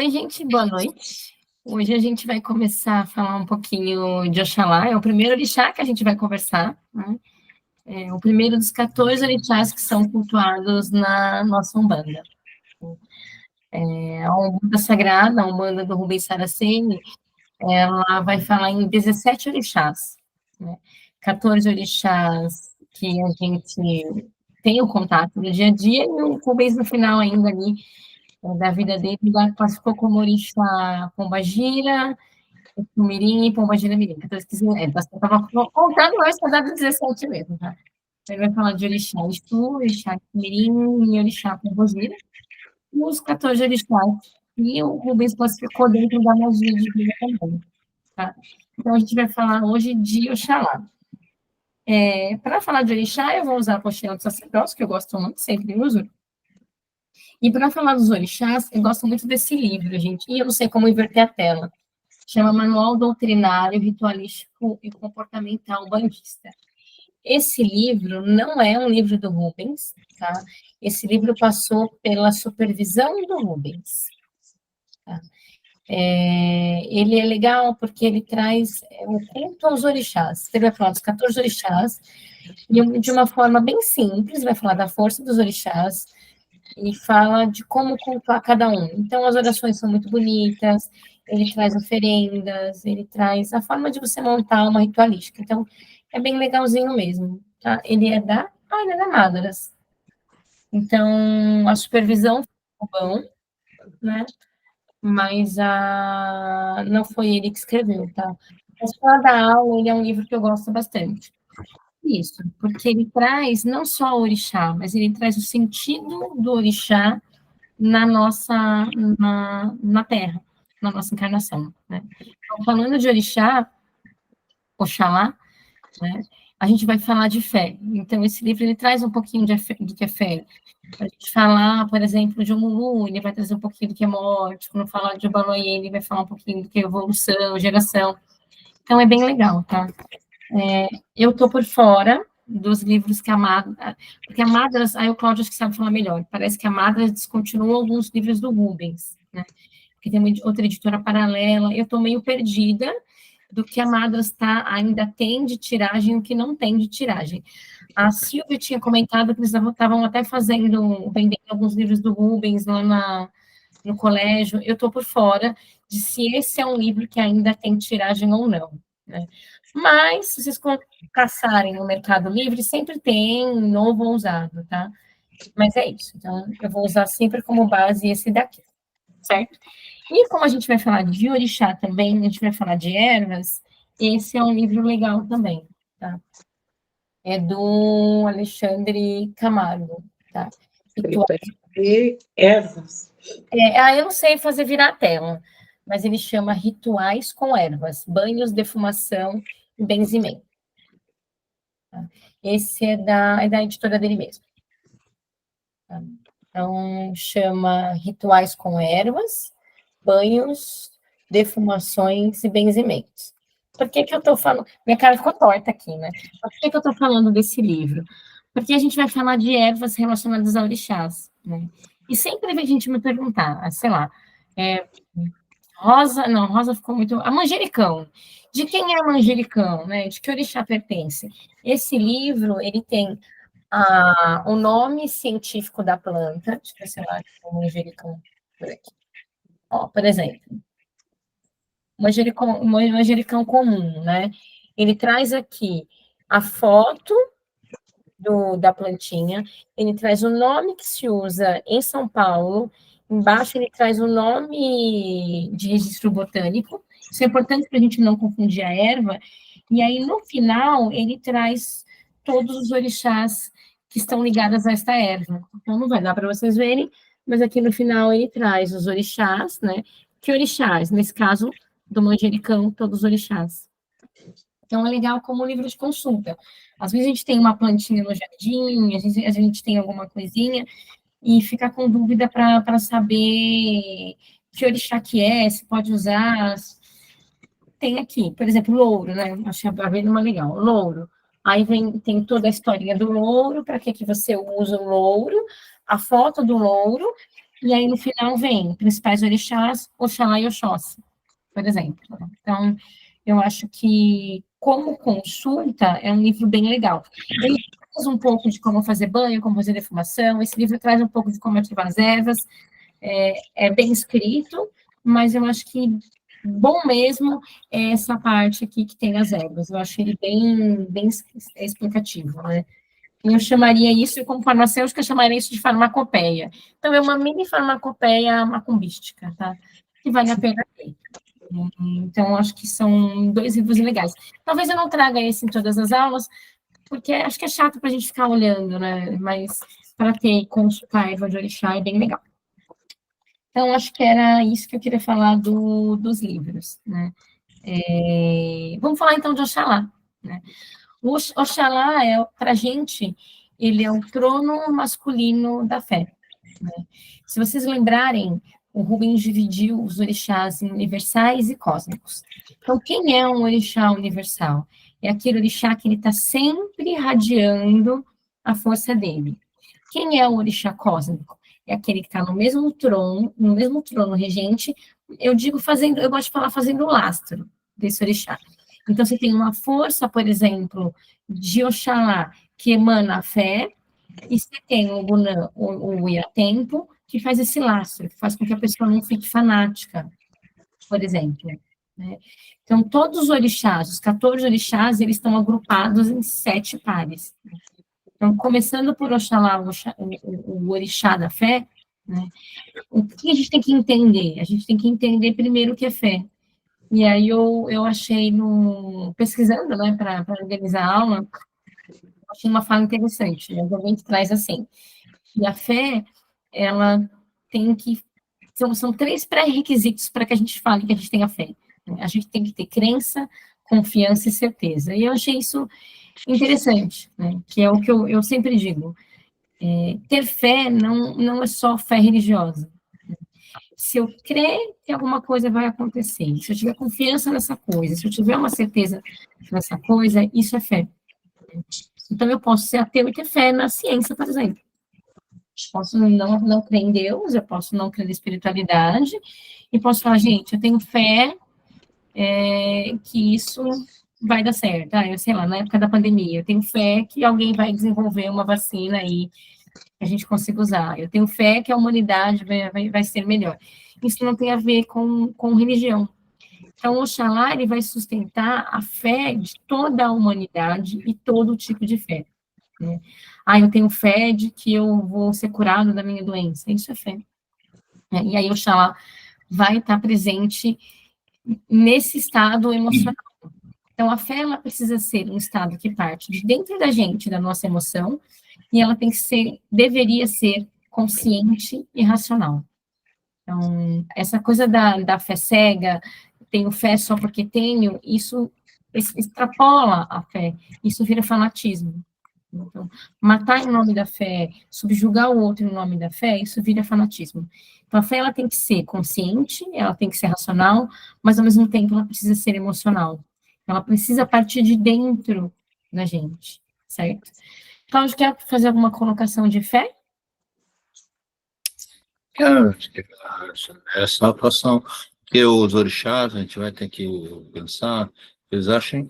Oi, gente, boa noite. Hoje a gente vai começar a falar um pouquinho de Oxalá. É o primeiro orixá que a gente vai conversar, né? É o primeiro dos 14 orixás que são cultuados na nossa Umbanda. A Umbanda Sagrada, a Umbanda do Rubens Saraceni, ela vai falar em 17 orixás, né? 14 orixás que a gente tem o contato no dia a dia, e o Rubens no final ainda ali da vida dele, já classificou como orixá Pombagira, Mirim e Pombagira Mirim. Então, esqueci, eu estava contando, mas está dado 17 mesmo, tá? Ele vai falar de orixá Exu, orixá Mirim e orixá Pombagira, e os 14 orixás que o Rubens classificou dentro da magia de vida também, tá? Então, a gente vai falar hoje de Oxalá. Para falar de orixá, eu vou usar a apostila do sacerdócio, que eu gosto muito, sempre uso. E para falar dos orixás, eu gosto muito desse livro, gente, e eu não sei como inverter a tela. Chama Manual Doutrinário, Ritualístico e Comportamental Bandista. Esse livro não é um livro do Rubens, tá? Esse livro passou pela supervisão do Rubens. Tá? Ele é legal porque ele traz o culto aos orixás. Ele vai falar dos 14 orixás, e de uma forma bem simples, vai falar da força dos orixás, e fala de como cultuar cada um. Então, as orações são muito bonitas, ele traz oferendas, ele traz a forma de você montar uma ritualística. Então, é bem legalzinho mesmo, tá? Ele é da Madras. Então, a supervisão foi bom, né? Mas não foi ele que escreveu, tá? Mas para dar aula, ele é um livro que eu gosto bastante. Isso, porque ele traz não só o orixá, mas ele traz o sentido do orixá na nossa, na Terra, na nossa encarnação, né? Então, falando de orixá, Oxalá, né, a gente vai falar de fé. Então, esse livro, ele traz um pouquinho do que é fé. A gente falar, por exemplo, de Omulu, ele vai trazer um pouquinho do que é morte. Quando falar de Obaloye, ele vai falar um pouquinho do que é evolução, geração. Então, é bem legal, tá? Eu tô por fora dos livros que a Madras... Porque a Madras... Aí o Cláudio acho que sabe falar melhor. Parece que a Madras descontinuou alguns livros do Rubens, né? Porque tem outra editora paralela. Eu tô meio perdida do que a Madras ainda tem de tiragem e o que não tem de tiragem. A Silvia tinha comentado que eles estavam até vendendo alguns livros do Rubens lá no colégio. Eu tô por fora de se esse é um livro que ainda tem tiragem ou não, né? Mas, se vocês caçarem no Mercado Livre, sempre tem novo ou usado, tá? Mas é isso. Então, eu vou usar sempre como base esse daqui, certo? E como a gente vai falar de orixá também, a gente vai falar de ervas, esse é um livro legal também, tá? É do Alexandre Camargo, tá? E ervas. Eu não sei fazer virar a tela, mas ele chama Rituais com Ervas, Banhos, Defumação e Benzimento. Tá? Esse é da editora dele mesmo. Tá? Então, chama Rituais com Ervas, Banhos, Defumações e Benzimentos. Por que eu estou falando? Minha cara ficou torta aqui, né? Por que eu estou falando desse livro? Porque a gente vai falar de ervas relacionadas a orixás, né? E sempre vem gente me perguntar, sei lá, Rosa ficou muito... A manjericão. De quem é manjericão, né? De que orixá pertence? Esse livro, ele tem o nome científico da planta. Deixa eu ver se eu acho o manjericão por aqui. Ó, por exemplo, manjericão comum, né? Ele traz aqui a foto da plantinha, ele traz o nome que se usa em São Paulo, embaixo ele traz o nome de registro botânico, isso é importante para a gente não confundir a erva, e aí no final ele traz todos os orixás que estão ligados a esta erva. Então não vai dar para vocês verem, mas aqui no final ele traz os orixás, né? Que orixás? Nesse caso, do manjericão, todos os orixás. Então, é legal como livro de consulta. Às vezes a gente tem uma plantinha no jardim, às vezes a gente tem alguma coisinha, e fica com dúvida para saber que orixá que é, se pode usar. Tem aqui, por exemplo, louro, né? Achei a uma legal. Louro. Aí tem toda a historinha do louro, para que você usa o louro, a foto do louro, e aí no final vem principais orixás, Oxalá e Oxóssi, por exemplo. Então, eu acho que, como consulta, é um livro bem legal. Ele traz um pouco de como fazer banho, como fazer defumação, esse livro traz um pouco de como ativar as ervas, é bem escrito, mas eu acho que bom mesmo é essa parte aqui que tem as ervas. Eu acho ele bem explicativo, né? Eu chamaria isso, como farmacêutica, eu chamaria isso de farmacopeia. Então, é uma mini farmacopeia macumbística, tá? Que vale a pena ter. Então, acho que são 2 livros legais. Talvez eu não traga esse em todas as aulas, porque acho que é chato para a gente ficar olhando, né? Mas para ter consultar erva de orixá é bem legal. Então, acho que era isso que eu queria falar dos livros, né? Vamos falar então de Oxalá, né? O Oxalá, para a gente, ele é o trono masculino da fé, né? Se vocês lembrarem, o Rubens dividiu os orixás em universais e cósmicos. Então, quem é um orixá universal? É aquele orixá que ele está sempre irradiando a força dele. Quem é o orixá cósmico? É aquele que está no mesmo trono regente. Eu digo fazendo, eu gosto de falar fazendo o lastro desse orixá. Então, você tem uma força, por exemplo, de Oxalá, que emana a fé, e você tem o Bunã, o Iatempo, que faz esse lastro, que faz com que a pessoa não fique fanática, por exemplo, né? Então, todos os orixás, os 14 orixás, eles estão agrupados em 7 pares. Então, começando por Oxalá, o orixá da fé, né? O que a gente tem que entender? A gente tem que entender primeiro o que é fé. E aí eu achei, pesquisando, né, para organizar a aula, achei uma fala interessante, né? Alguém que traz assim, e a fé, ela tem que, são 3 pré-requisitos para que a gente fale que a gente tenha fé. A gente tem que ter crença, confiança e certeza. E eu achei isso interessante, né? Que é o que eu sempre digo. Ter fé não é só fé religiosa. Se eu crer que alguma coisa vai acontecer, se eu tiver confiança nessa coisa, se eu tiver uma certeza nessa coisa, isso é fé. Então, eu posso ser ateu e ter fé na ciência, por exemplo. Posso não crer em Deus, eu posso não crer na espiritualidade, e posso falar, gente, eu tenho fé que isso vai dar certo. Eu sei lá, na época da pandemia, eu tenho fé que alguém vai desenvolver uma vacina aí que a gente consiga usar. Eu tenho fé que a humanidade vai ser melhor. Isso não tem a ver com religião. Então, o Oxalá, ele vai sustentar a fé de toda a humanidade e todo tipo de fé, né? Eu tenho fé de que eu vou ser curado da minha doença. Isso é fé, né? E aí, o Oxalá vai estar presente nesse estado emocional. Então, a fé, ela precisa ser um estado que parte de dentro da gente, da nossa emoção, e ela deveria ser consciente e racional. Então, essa coisa da fé cega, tenho fé só porque tenho, isso extrapola a fé, isso vira fanatismo. Então, matar em nome da fé, subjugar o outro em nome da fé, isso vira fanatismo. Então, a fé, ela tem que ser consciente, ela tem que ser racional, mas, ao mesmo tempo, ela precisa ser emocional. Ela precisa partir de dentro da gente, certo? Cláudio, quer fazer alguma colocação de fé? Essa atuação que os orixás, a gente vai ter que pensar, eles agem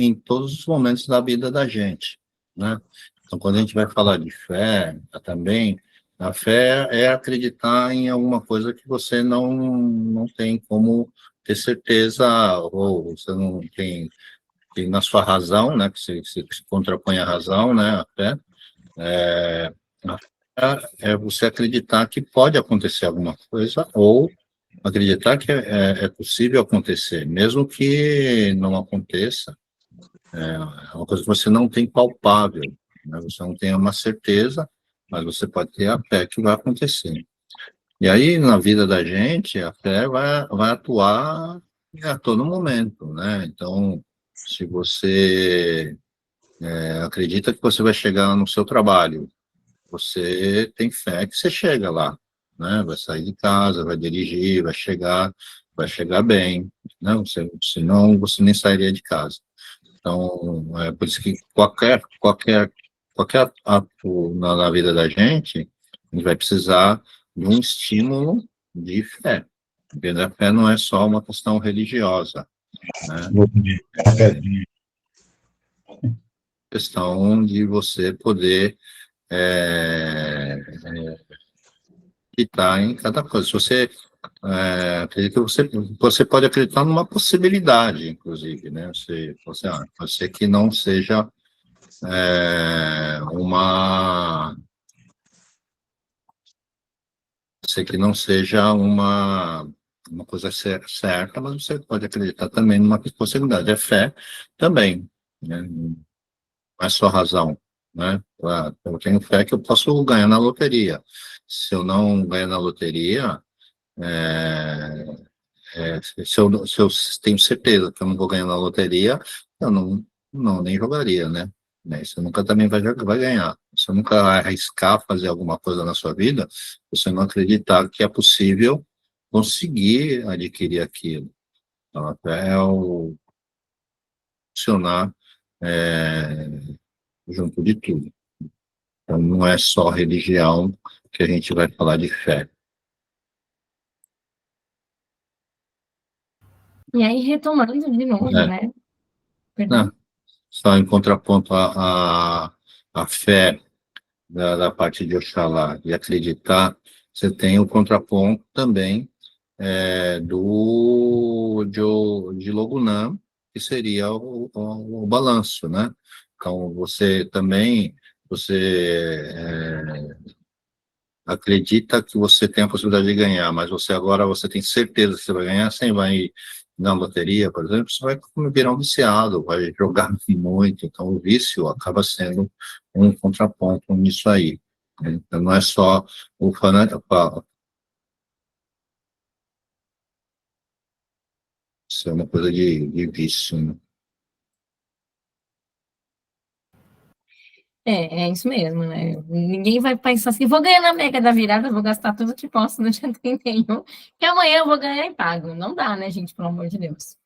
em todos os momentos da vida da gente, né? Então, quando a gente vai falar de fé, também, a fé é acreditar em alguma coisa que você não tem como ter certeza, ou você não tem na sua razão, né? Que se contrapõe à razão, né? A fé. A é você acreditar que pode acontecer alguma coisa ou acreditar que é possível acontecer, mesmo que não aconteça, é uma coisa que você não tem palpável, né? Você não tem uma certeza, mas você pode ter a fé que vai acontecer. E aí, na vida da gente, a fé vai atuar a todo momento, né? Então, se você acredita que você vai chegar no seu trabalho, você tem fé que você chega lá, né? Vai sair de casa, vai dirigir, vai chegar bem, né? Senão você nem sairia de casa. Então, é por isso que qualquer ato na vida da gente, a gente vai precisar de um estímulo de fé. Porque a fé não é só uma questão religiosa, né? Questão de você poder acreditar em cada coisa. Se você acredita, você pode acreditar numa possibilidade, inclusive, né? Pode ser que não seja uma... Pode ser que não seja uma coisa certa, mas você pode acreditar também numa possibilidade. É fé também, né? Não é só razão, né? Eu tenho fé que eu posso ganhar na loteria. Se eu não ganhar na loteria, se eu tenho certeza que eu não vou ganhar na loteria, eu nem jogaria, né? Você nunca também vai ganhar. Você nunca vai arriscar fazer alguma coisa na sua vida, você não acreditar que é possível conseguir adquirir aquilo. Então, até o funcionar junto de tudo. Então, não é só religião que a gente vai falar de fé. E aí, retomando de novo, Né? né? Perdão? Só em contraponto à fé da parte de Oxalá e acreditar, você tem o contraponto também de Logunã, que seria o balanço, né? Então, acredita que você tem a possibilidade de ganhar, mas você tem certeza que você vai ganhar, você vai na loteria, por exemplo, você vai virar um viciado, vai jogar muito, então o vício acaba sendo um contraponto nisso aí, né? Então não é só o fanatismo, isso é uma coisa de vício, né? É isso mesmo, né? Ninguém vai pensar assim, vou ganhar na Mega da Virada, vou gastar tudo que posso no dia 31, que amanhã eu vou ganhar e pago. Não dá, né, gente? Pelo amor de Deus.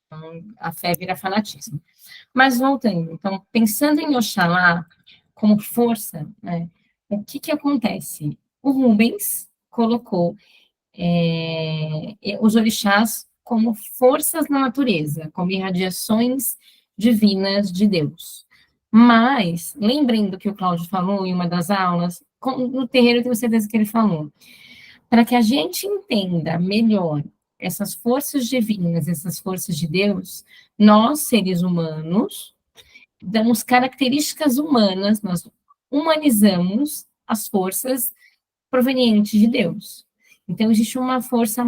Então, a fé vira fanatismo. Mas voltando, então, pensando em Oxalá como força, né, o que acontece? O Rubens colocou os orixás como forças na natureza, como irradiações divinas de Deus. Mas, lembrem do que o Cláudio falou em uma das aulas, no terreiro eu tenho certeza que ele falou, para que a gente entenda melhor essas forças divinas, essas forças de Deus, nós, seres humanos, damos características humanas, nós humanizamos as forças provenientes de Deus. Então, existe uma força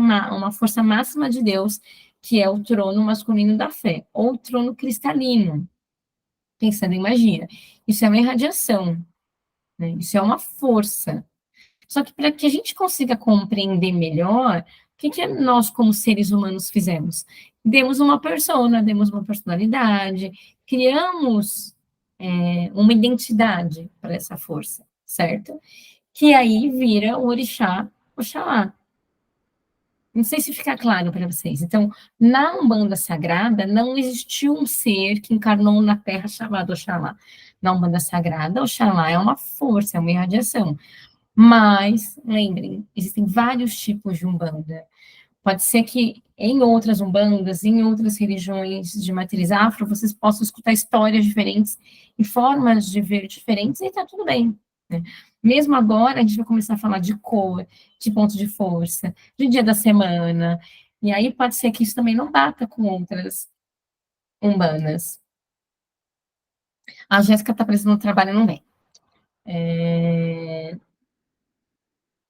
máxima de Deus, que é o trono masculino da fé, ou o trono cristalino, pensando em magia. Isso é uma irradiação, né? Isso é uma força. Só que para que a gente consiga compreender melhor, o que nós, como seres humanos, fizemos? Demos uma persona, demos uma personalidade, criamos uma identidade para essa força, certo? Que aí vira o orixá, Oxalá. Não sei se fica claro para vocês. Então, na Umbanda Sagrada, não existiu um ser que encarnou na Terra chamado Oxalá. Na Umbanda Sagrada, Oxalá é uma força, é uma irradiação. Mas, lembrem, existem vários tipos de Umbanda. Pode ser que em outras Umbandas, em outras religiões de matriz afro, vocês possam escutar histórias diferentes e formas de ver diferentes, e está tudo bem, né? Mesmo agora, a gente vai começar a falar de cor, de ponto de força, de dia da semana, e aí pode ser que isso também não bata com outras Umbandas. A Jéssica está precisando no trabalho e não vem.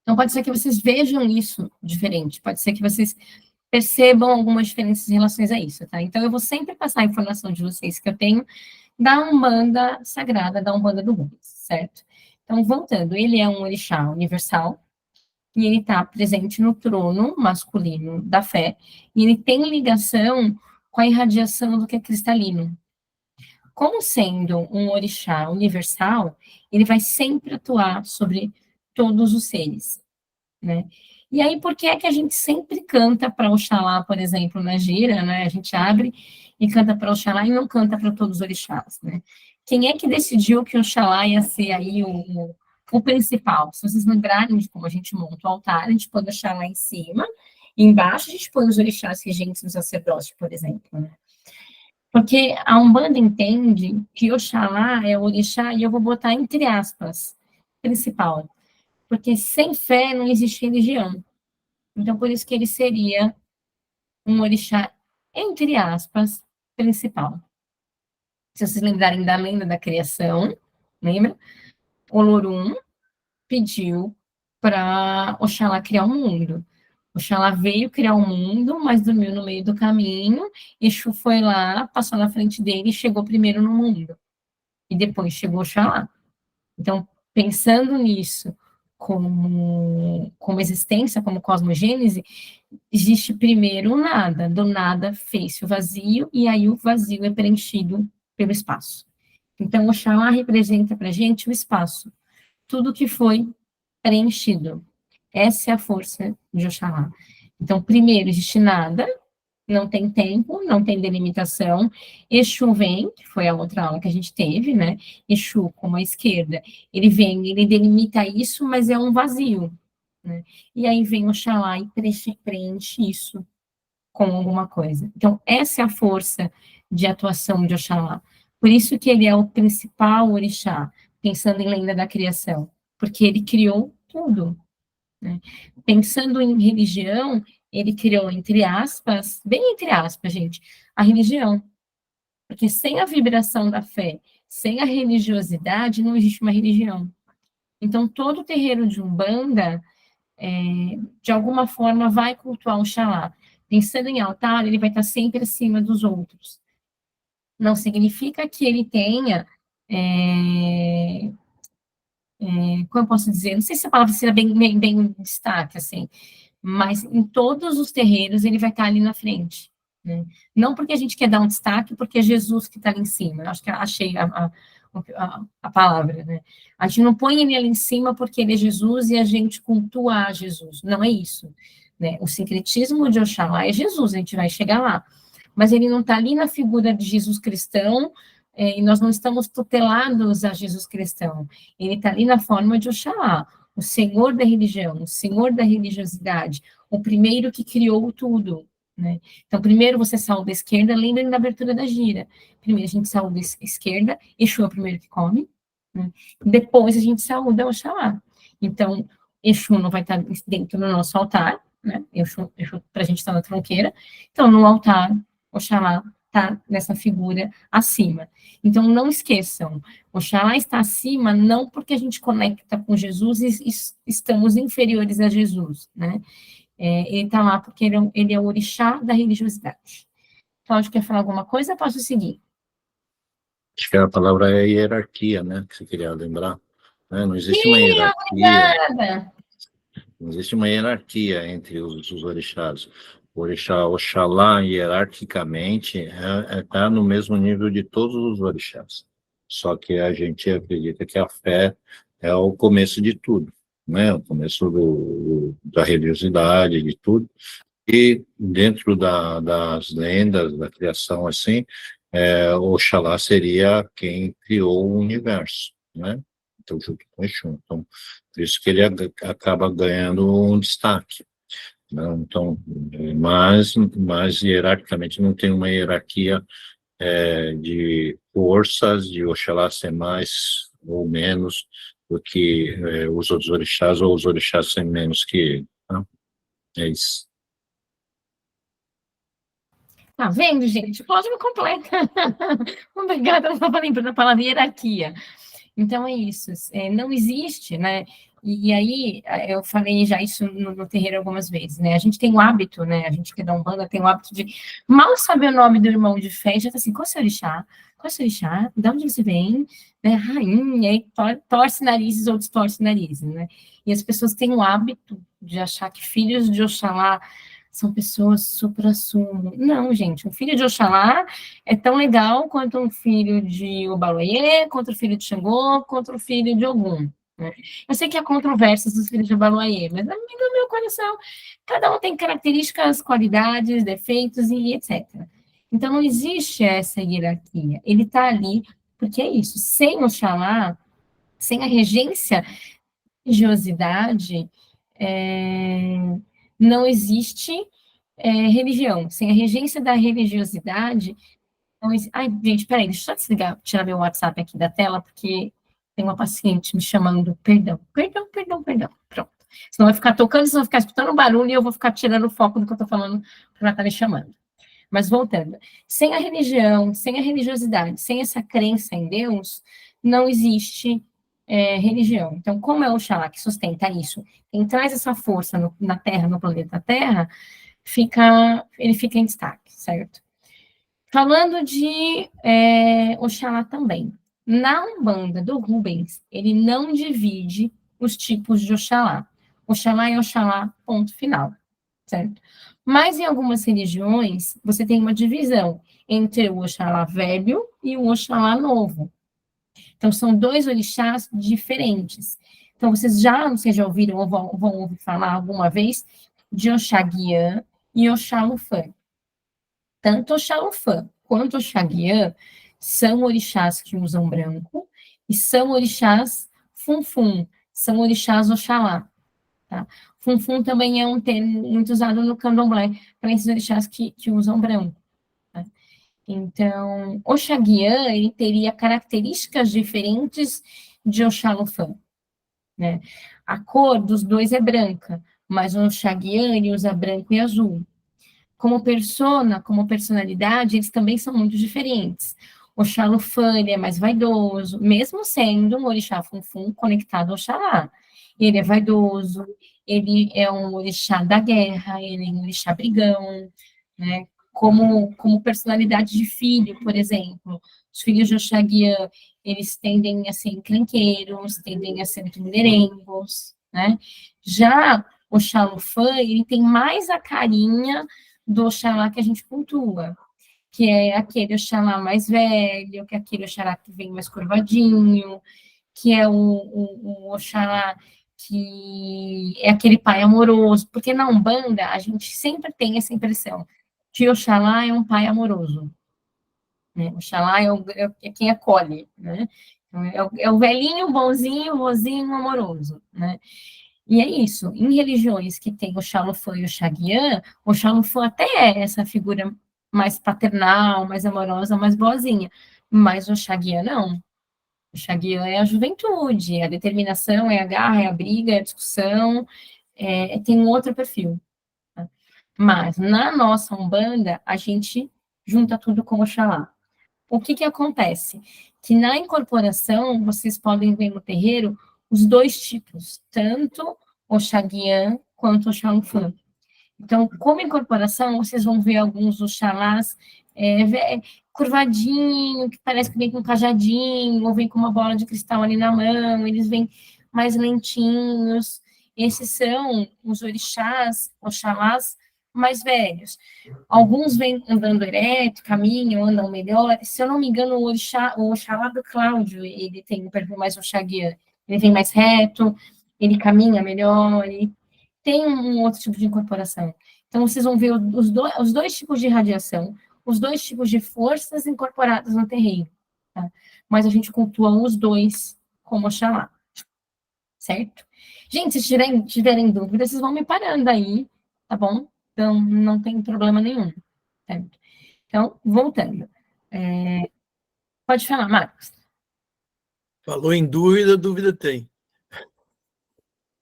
Então, pode ser que vocês vejam isso diferente, pode ser que vocês percebam algumas diferenças em relação a isso, tá? Então, eu vou sempre passar a informação de vocês que eu tenho da Umbanda Sagrada, da Umbanda do Rubens, certo? Então, voltando, ele é um orixá universal, e ele está presente no trono masculino da fé, e ele tem ligação com a irradiação do que é cristalino. Como sendo um orixá universal, ele vai sempre atuar sobre todos os seres, né? E aí, por que é que a gente sempre canta para Oxalá, por exemplo, na gira, né? A gente abre e canta para Oxalá e não canta para todos os orixás, né? Quem é que decidiu que Oxalá ia ser aí o principal. Se vocês lembrarem de como a gente monta o altar, a gente põe o Oxalá em cima, e embaixo a gente põe os orixás regentes do sacerdócio, por exemplo, né? Porque a Umbanda entende que Oxalá é o orixá, e eu vou botar entre aspas, principal. Porque sem fé não existe religião. Então, por isso que ele seria um orixá, entre aspas, principal. Se vocês lembrarem da lenda da criação, lembra? Olorum pediu para Oxalá criar o mundo. Oxalá veio criar o mundo, mas dormiu no meio do caminho. Exu foi lá, passou na frente dele e chegou primeiro no mundo. E depois chegou Oxalá. Então, pensando nisso como existência, como cosmogênese, existe primeiro o nada. Do nada fez-se o vazio, e aí o vazio é preenchido pelo espaço. Então, Oxalá representa para a gente o espaço. Tudo que foi preenchido. Essa é a força de Oxalá. Então, primeiro, existe nada, não tem tempo, não tem delimitação. Exu vem, que foi a outra aula que a gente teve, né? Exu, como a esquerda, ele vem, ele delimita isso, mas é um vazio, né? E aí vem Oxalá e preenche isso com alguma coisa. Então, essa é a força de atuação de Oxalá. Por isso que ele é o principal orixá, pensando em lenda da criação, porque ele criou tudo, né? Pensando em religião, ele criou, entre aspas, bem entre aspas, gente, a religião. Porque sem a vibração da fé, sem a religiosidade, não existe uma religião. Então, todo terreiro de Umbanda, de alguma forma, vai cultuar Oxalá. Pensando em altar, ele vai estar sempre acima dos outros. Não significa que ele tenha como eu posso dizer, não sei se a palavra seria bem destaque, assim, mas em todos os terreiros ele vai estar ali na frente, né? Não porque a gente quer dar um destaque, porque é Jesus que está ali em cima, acho que achei a palavra, né? A gente não põe ele ali em cima porque ele é Jesus e a gente cultua a Jesus, não é isso, né? O sincretismo de Oxalá é Jesus, a gente vai chegar lá, mas ele não está ali na figura de Jesus cristão, e nós não estamos tutelados a Jesus cristão. Ele está ali na forma de Oxalá, o Senhor da religião, o Senhor da religiosidade, o primeiro que criou tudo, né? Então, primeiro você saúda a esquerda, lembrem da abertura da gira. Primeiro a gente saúda a esquerda, Exu é o primeiro que come, né? Depois a gente saúda Oxalá. Então, Exu não vai estar dentro do nosso altar, né? Exu para a gente estar na tronqueira. Então, no altar, Oxalá está nessa figura acima. Então, não esqueçam, Oxalá está acima não porque a gente conecta com Jesus e estamos inferiores a Jesus, né? Ele está lá porque ele é o orixá da religiosidade. Cláudio, quer falar alguma coisa? Posso seguir? Acho que a palavra é hierarquia, né? Que você queria lembrar. Né? Não existe uma hierarquia. Obrigada. Não existe uma hierarquia entre os orixás. O orixá Oxalá, hierarquicamente, está no mesmo nível de todos os orixás. Só que a gente acredita que a fé é o começo de tudo, né? O começo da religiosidade, de tudo. E dentro das lendas, da criação, assim, Oxalá seria quem criou o universo, né? Então, junto com Exu. Então, por isso que ele acaba ganhando um destaque, né? Então, mas hierarquicamente não tem uma hierarquia de forças, de Oxalá ser mais ou menos do que os outros orixás, ou os orixás ser menos que ele, tá? É isso. Tá vendo, gente? Cláudio me completa. Obrigada, eu estava lembrando a palavra hierarquia. Então, é isso. Não existe, né? E aí, eu falei já isso no terreiro algumas vezes, né? A gente tem o hábito, né? A gente que dá Umbanda tem o hábito de mal saber o nome do irmão de fé, já tá assim, qual é o seu orixá? Qual é o seu orixá? De onde você vem? Né? Rainha, aí torce narizes ou distorce narizes, né? E as pessoas têm o hábito de achar que filhos de Oxalá são pessoas supra-sumo. Não, gente, um filho de Oxalá é tão legal quanto um filho de Obaloaiê, quanto o filho de Xangô, quanto o filho de Ogum, né? Eu sei que há controvérsias dos filhos de Obaloaiê, mas amigo do meu coração, cada um tem características, qualidades, defeitos e etc. Então, não existe essa hierarquia. Ele está ali porque é isso. Sem Oxalá, sem a regência religiosidade, não existe religião. Sem a regência da religiosidade, não existe... Ai, gente, peraí, deixa eu só desligar, tirar meu WhatsApp aqui da tela, porque tem uma paciente me chamando, perdão. Pronto. Senão vai ficar tocando, senão vai ficar escutando barulho e eu vou ficar tirando o foco do que eu estou falando, porque ela está me chamando. Mas voltando, sem a religião, sem a religiosidade, sem essa crença em Deus, não existe religião. Então, como é o Oxalá que sustenta isso? Quem traz essa força na Terra, no planeta Terra, ele fica em destaque, certo? Falando de Oxalá também. Na Umbanda do Rubens, ele não divide os tipos de Oxalá. Oxalá é Oxalá, ponto final, certo? Mas em algumas religiões, você tem uma divisão entre o Oxalá velho e o Oxalá novo. Então, são dois orixás diferentes. Então, vocês já ouviram ou vão ouvir falar alguma vez de Oxaguian e Oxalufã. Tanto Oxalufã quanto Oxaguian são orixás que usam branco e são orixás funfun, são orixás Oxalá. Tá? Funfun também é um termo muito usado no candomblé para esses orixás que usam branco. Tá? Então, Oxaguian, ele teria características diferentes de Oxalufã. Né? A cor dos dois é branca, mas o Oxaguian, ele usa branco e azul. Como persona, como personalidade, eles também são muito diferentes. O Oxalufã, ele é mais vaidoso, mesmo sendo um orixá funfun conectado ao Oxalá. Ele é vaidoso, ele é um orixá da guerra, ele é um orixá brigão, né? Como personalidade de filho, por exemplo. Os filhos de Oxaguian, eles tendem a ser encrenqueiros, tendem a ser mulherengos, né? Já o Oxalufã, ele tem mais a carinha do Oxalá que a gente cultua, que é aquele Oxalá mais velho, que é aquele Oxalá que vem mais curvadinho, que é o Oxalá que é aquele pai amoroso, porque na Umbanda a gente sempre tem essa impressão que Oxalá é um pai amoroso, né? Oxalá é quem acolhe, né? É o velhinho, bonzinho, vozinho, amoroso, né? E é isso, em religiões que tem o Xalufã e o Xaguian, o Xalufã até é essa figura mais paternal, mais amorosa, mais boazinha, mas o Xaguian não. O Xaguian é a juventude, é a determinação, é a garra, é a briga, é a discussão, tem um outro perfil. Tá? Mas na nossa Umbanda, a gente junta tudo com Oxalá. O que acontece? Que na incorporação, vocês podem ver no terreiro os dois tipos, tanto o Oxaguian quanto o Oxalufã. Então, como incorporação, vocês vão ver alguns Oxalás curvadinho, que parece que vem com um cajadinho, ou vem com uma bola de cristal ali na mão, eles vêm mais lentinhos. Esses são os orixás, Oxalás mais velhos. Alguns vêm andando ereto, caminham, andam melhor. Se eu não me engano, o Oxalá do Cláudio, ele tem um perfil mais Oxaguian. Ele vem mais reto, ele caminha melhor, ele tem um outro tipo de incorporação. Então, vocês vão ver os dois tipos de radiação, os dois tipos de forças incorporadas no terreiro. Tá? Mas a gente cultua os dois como Oxalá. Certo? Gente, se tiverem dúvidas, vocês vão me parando aí, tá bom? Então, não tem problema nenhum. Certo? Então, voltando. Pode falar, Marcos. Falou em dúvida, dúvida tem.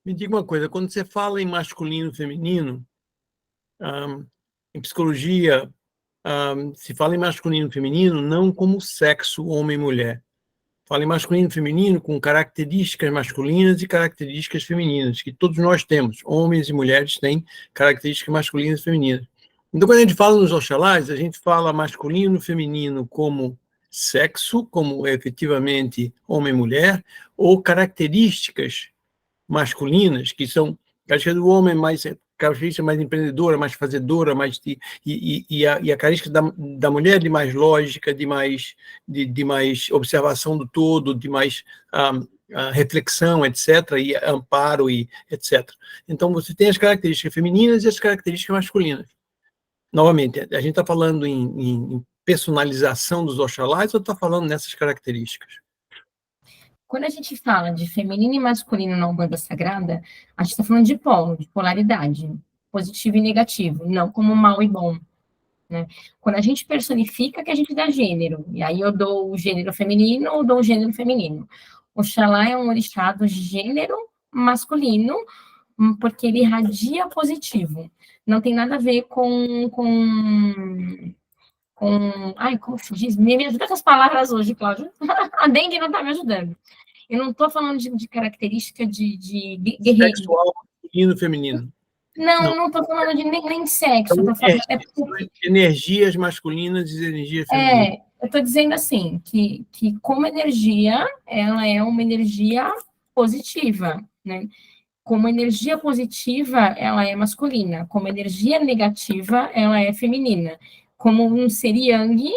Me diga uma coisa, quando você fala em masculino e feminino, em psicologia, se fala em masculino e feminino não como sexo, homem e mulher. Fala em masculino e feminino com características masculinas e características femininas, que todos nós temos. Homens e mulheres têm características masculinas e femininas. Então, quando a gente fala nos Oxalás, a gente fala masculino e feminino como sexo, como efetivamente homem e mulher, ou características masculinas, que são características do homem mais característica mais empreendedora, mais fazedora, e a característica da mulher de mais lógica, de mais observação do todo, de mais reflexão, etc., e amparo, e etc. Então, você tem as características femininas e as características masculinas. Novamente, a gente está falando em personalização dos Oxalás ou está falando nessas características? quando a gente fala de feminino e masculino na Umbanda Sagrada, a gente está falando de polo, de polaridade, positivo e negativo, não como mal e bom, né? Quando a gente personifica, que a gente dá gênero, e aí eu dou o gênero feminino ou dou o gênero feminino. Oxalá é um orixá do gênero masculino, porque ele irradia positivo. Não tem nada a ver ai, como se diz? Me ajuda com as palavras hoje, Cláudia. A dengue não está me ajudando. Eu não estou falando de característica de guerreiro. Sexual, masculino, feminino. Não estou falando de nem sexo. Então, tô falando energias masculinas e energias femininas. Eu estou dizendo assim, que como energia, ela é uma energia positiva, né? Como energia positiva, ela é masculina. Como energia negativa, ela é feminina. Como um ser yang,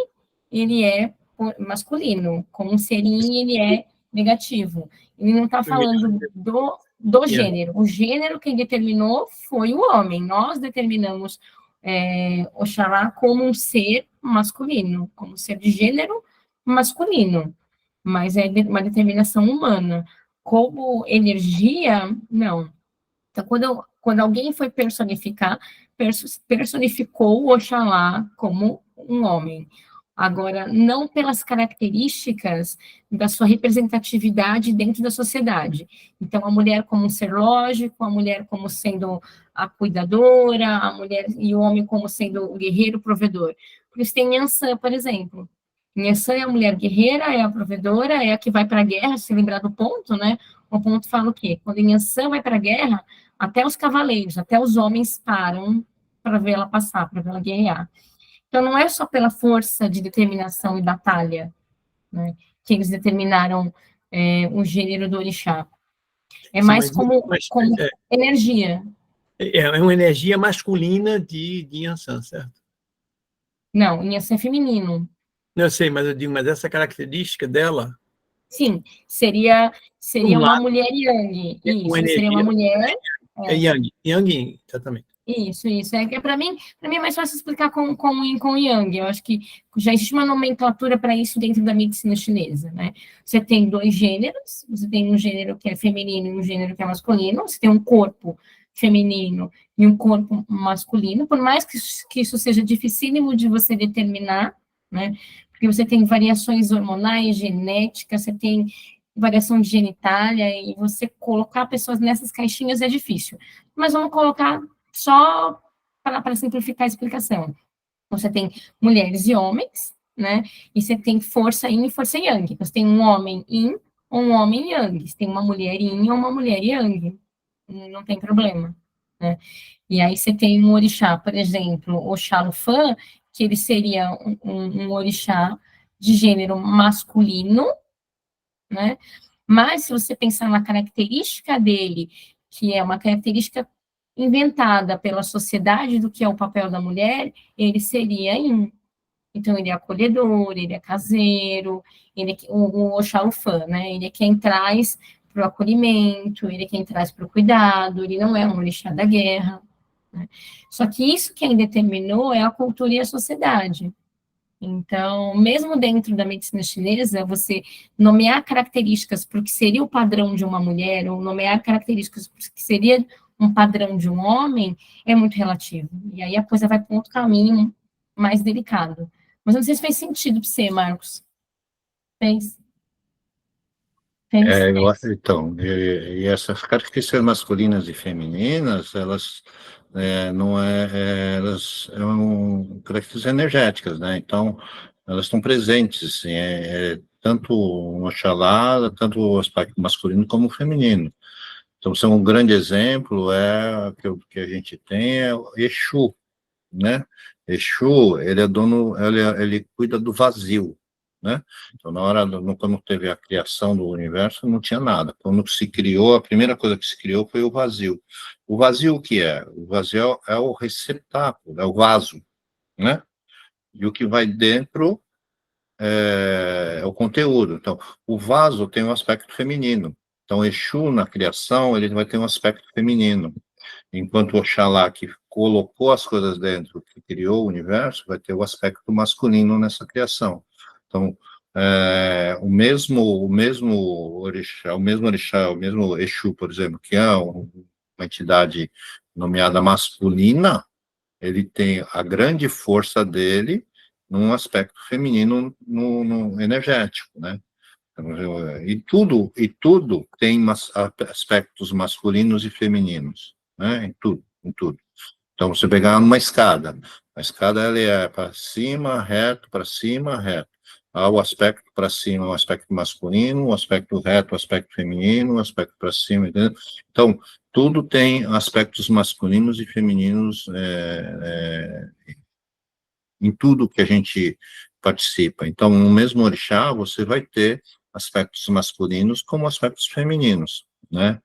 ele é masculino. Como um ser yin, ele é negativo. Ele não está falando do gênero. O gênero quem determinou foi o homem. Nós determinamos Oxalá como um ser masculino, como um ser de gênero masculino. Mas é uma determinação humana. Como energia, não. Então, quando alguém foi personificou o Oxalá como um homem. Agora, não pelas características da sua representatividade dentro da sociedade. Então, a mulher como um ser lógico, a mulher como sendo a cuidadora, a mulher e o homem como sendo o guerreiro, provedor. Por isso tem Yansan, por exemplo. Yansan é a mulher guerreira, é a provedora, é a que vai para a guerra, se lembrar do ponto, né? O ponto fala o quê? Quando Yansan vai para a guerra, até os cavaleiros, até os homens param para ver ela passar, para ver ela guerrear. Então, não é só pela força de determinação e batalha, né, que eles determinaram o gênero do orixá. É mais como energia. É uma energia masculina de Yansan, certo? Não, Yansan é feminino. Não, eu sei, mas eu digo, mas essa característica dela... Sim, seria uma mulher yang. Isso, seria uma mulher... É yang, exatamente. Isso. Para mim é mais fácil explicar com o Yang. Eu acho que já existe uma nomenclatura para isso dentro da medicina chinesa, né? Você tem dois gêneros, você tem um gênero que é feminino e um gênero que é masculino, você tem um corpo feminino e um corpo masculino, por mais que isso seja dificílimo de você determinar, né? Porque você tem variações hormonais, genéticas, você tem variação de genitália, e você colocar pessoas nessas caixinhas é difícil. Mas vamos colocar só para simplificar a explicação. Você tem mulheres e homens, né? E você tem força yin e força yang. Você tem um homem yin ou um homem yang. Você tem uma mulher yin ou uma mulher yang. Não tem problema, né? E aí você tem um orixá, por exemplo, Oxalufã, que ele seria um orixá de gênero masculino, né? Mas se você pensar na característica dele, que é uma característica inventada pela sociedade do que é o papel da mulher, ele seria yin. Então, ele é acolhedor, ele é caseiro, o Oxalufã, né? Ele é quem traz para o acolhimento, ele é quem traz para o cuidado, ele não é um orixá da guerra, né? Só que isso quem determinou é a cultura e a sociedade. Então, mesmo dentro da medicina chinesa, você nomear características para o que seria o padrão de uma mulher, ou nomear características para o que seria um padrão de um homem, é muito relativo. E aí a coisa vai para um outro caminho mais delicado. Mas não sei se fez sentido para você, Marcos. Fez? Então, e essas características masculinas e femininas, elas elas são características energéticas, né? Então, elas estão presentes, tanto no Oxalá, tanto o aspecto masculino como o feminino. Então, um grande exemplo que a gente tem é o Exu, né? Exu, ele é dono, ele cuida do vazio, né? Então, quando teve a criação do universo, não tinha nada. Quando se criou, a primeira coisa que se criou foi o vazio. O vazio, o que é? O vazio é o receptáculo, é o vaso, né? E o que vai dentro é o conteúdo. Então, o vaso tem um aspecto feminino. Então, Exu, na criação, ele vai ter um aspecto feminino. Enquanto Oxalá, que colocou as coisas dentro, que criou o universo, vai ter o aspecto masculino nessa criação. Então, o mesmo Exu, por exemplo, que é uma entidade nomeada masculina, ele tem a grande força dele num aspecto feminino no energético, né? E tudo tem aspectos masculinos e femininos, né? Em tudo. Então, você pegar uma escada, a escada ela é para cima, reto, para cima, reto. Há o aspecto para cima, o aspecto masculino, o aspecto reto, o aspecto feminino, o aspecto para cima, entendeu? Então, tudo tem aspectos masculinos e femininos em tudo que a gente participa. Então, no mesmo orixá, você vai ter aspectos masculinos como aspectos femininos, né?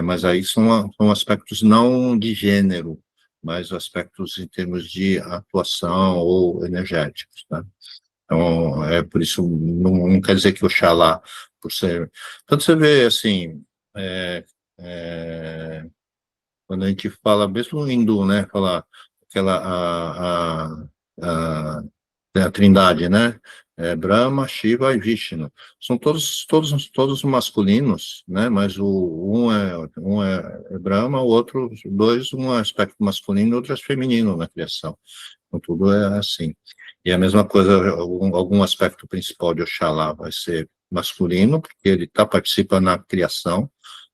Mas aí são aspectos não de gênero, mas aspectos em termos de atuação ou energéticos, né? Então, por isso, não quer dizer que Oxalá, por ser... Tanto você vê, assim, é, é, quando a gente fala, mesmo no hindu, né, falar aquela, a trindade, né, Brahma, Shiva e Vishnu, são todos masculinos, né, mas um é Brahma, o outro, dois, um é aspecto masculino, o outro é feminino na criação, então tudo é assim. E a mesma coisa, algum aspecto principal de Oxalá vai ser masculino, porque ele participa na criação,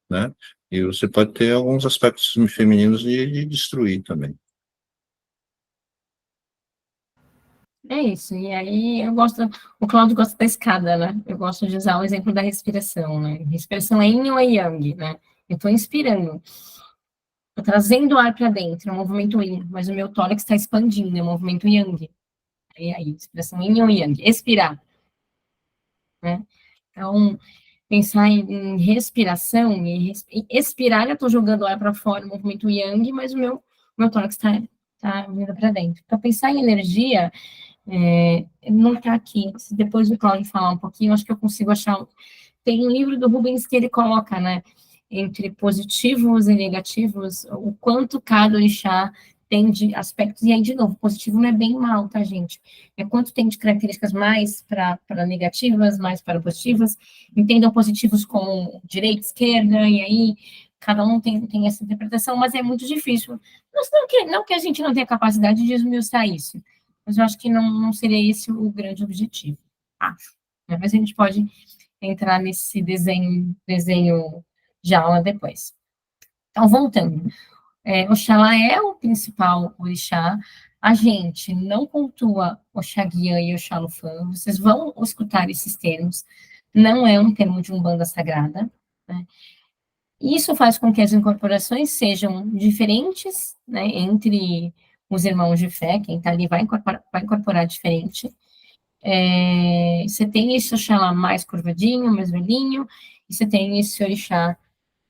né? E você pode ter alguns aspectos femininos de destruir também. É isso, e aí o Cláudio gosta da escada, né? Eu gosto de usar o exemplo da respiração, né? Respiração é yin ou é yang, né? Eu estou inspirando, estou trazendo o ar para dentro, é um movimento yin, mas o meu tórax está expandindo, é um movimento yang. E aí, respiração yin ou yang, expirar, né? Então, pensar em respiração e expirar, eu estou jogando ar para fora, o movimento yang, mas o meu tórax está vindo para dentro. Então, pensar em energia não está aqui. Se depois o Cláudio falar um pouquinho, acho que eu consigo achar. Tem um livro do Rubens que ele coloca, né, entre positivos e negativos, o quanto cada orixá tem de aspectos, e aí, de novo, positivo não é bem mal, tá, gente? É quanto tem de características mais para negativas, mais para positivas. Entendam positivos como direita, esquerda, e aí cada um tem essa interpretação, mas é muito difícil. Não que a gente não tenha capacidade de esmiuçar isso, mas eu acho que não seria esse o grande objetivo, acho. Né? Mas a gente pode entrar nesse desenho de aula depois. Então, voltando. Oxalá é o principal orixá. A gente não pontua Oxaguiã e Oxalufã. Vocês vão escutar esses termos. Não é um termo de umbanda sagrada. Né? Isso faz com que as incorporações sejam diferentes, né, entre os irmãos de fé, quem está ali vai incorporar diferente. Você tem esse Oxalá mais curvadinho, mais velhinho, e você tem esse orixá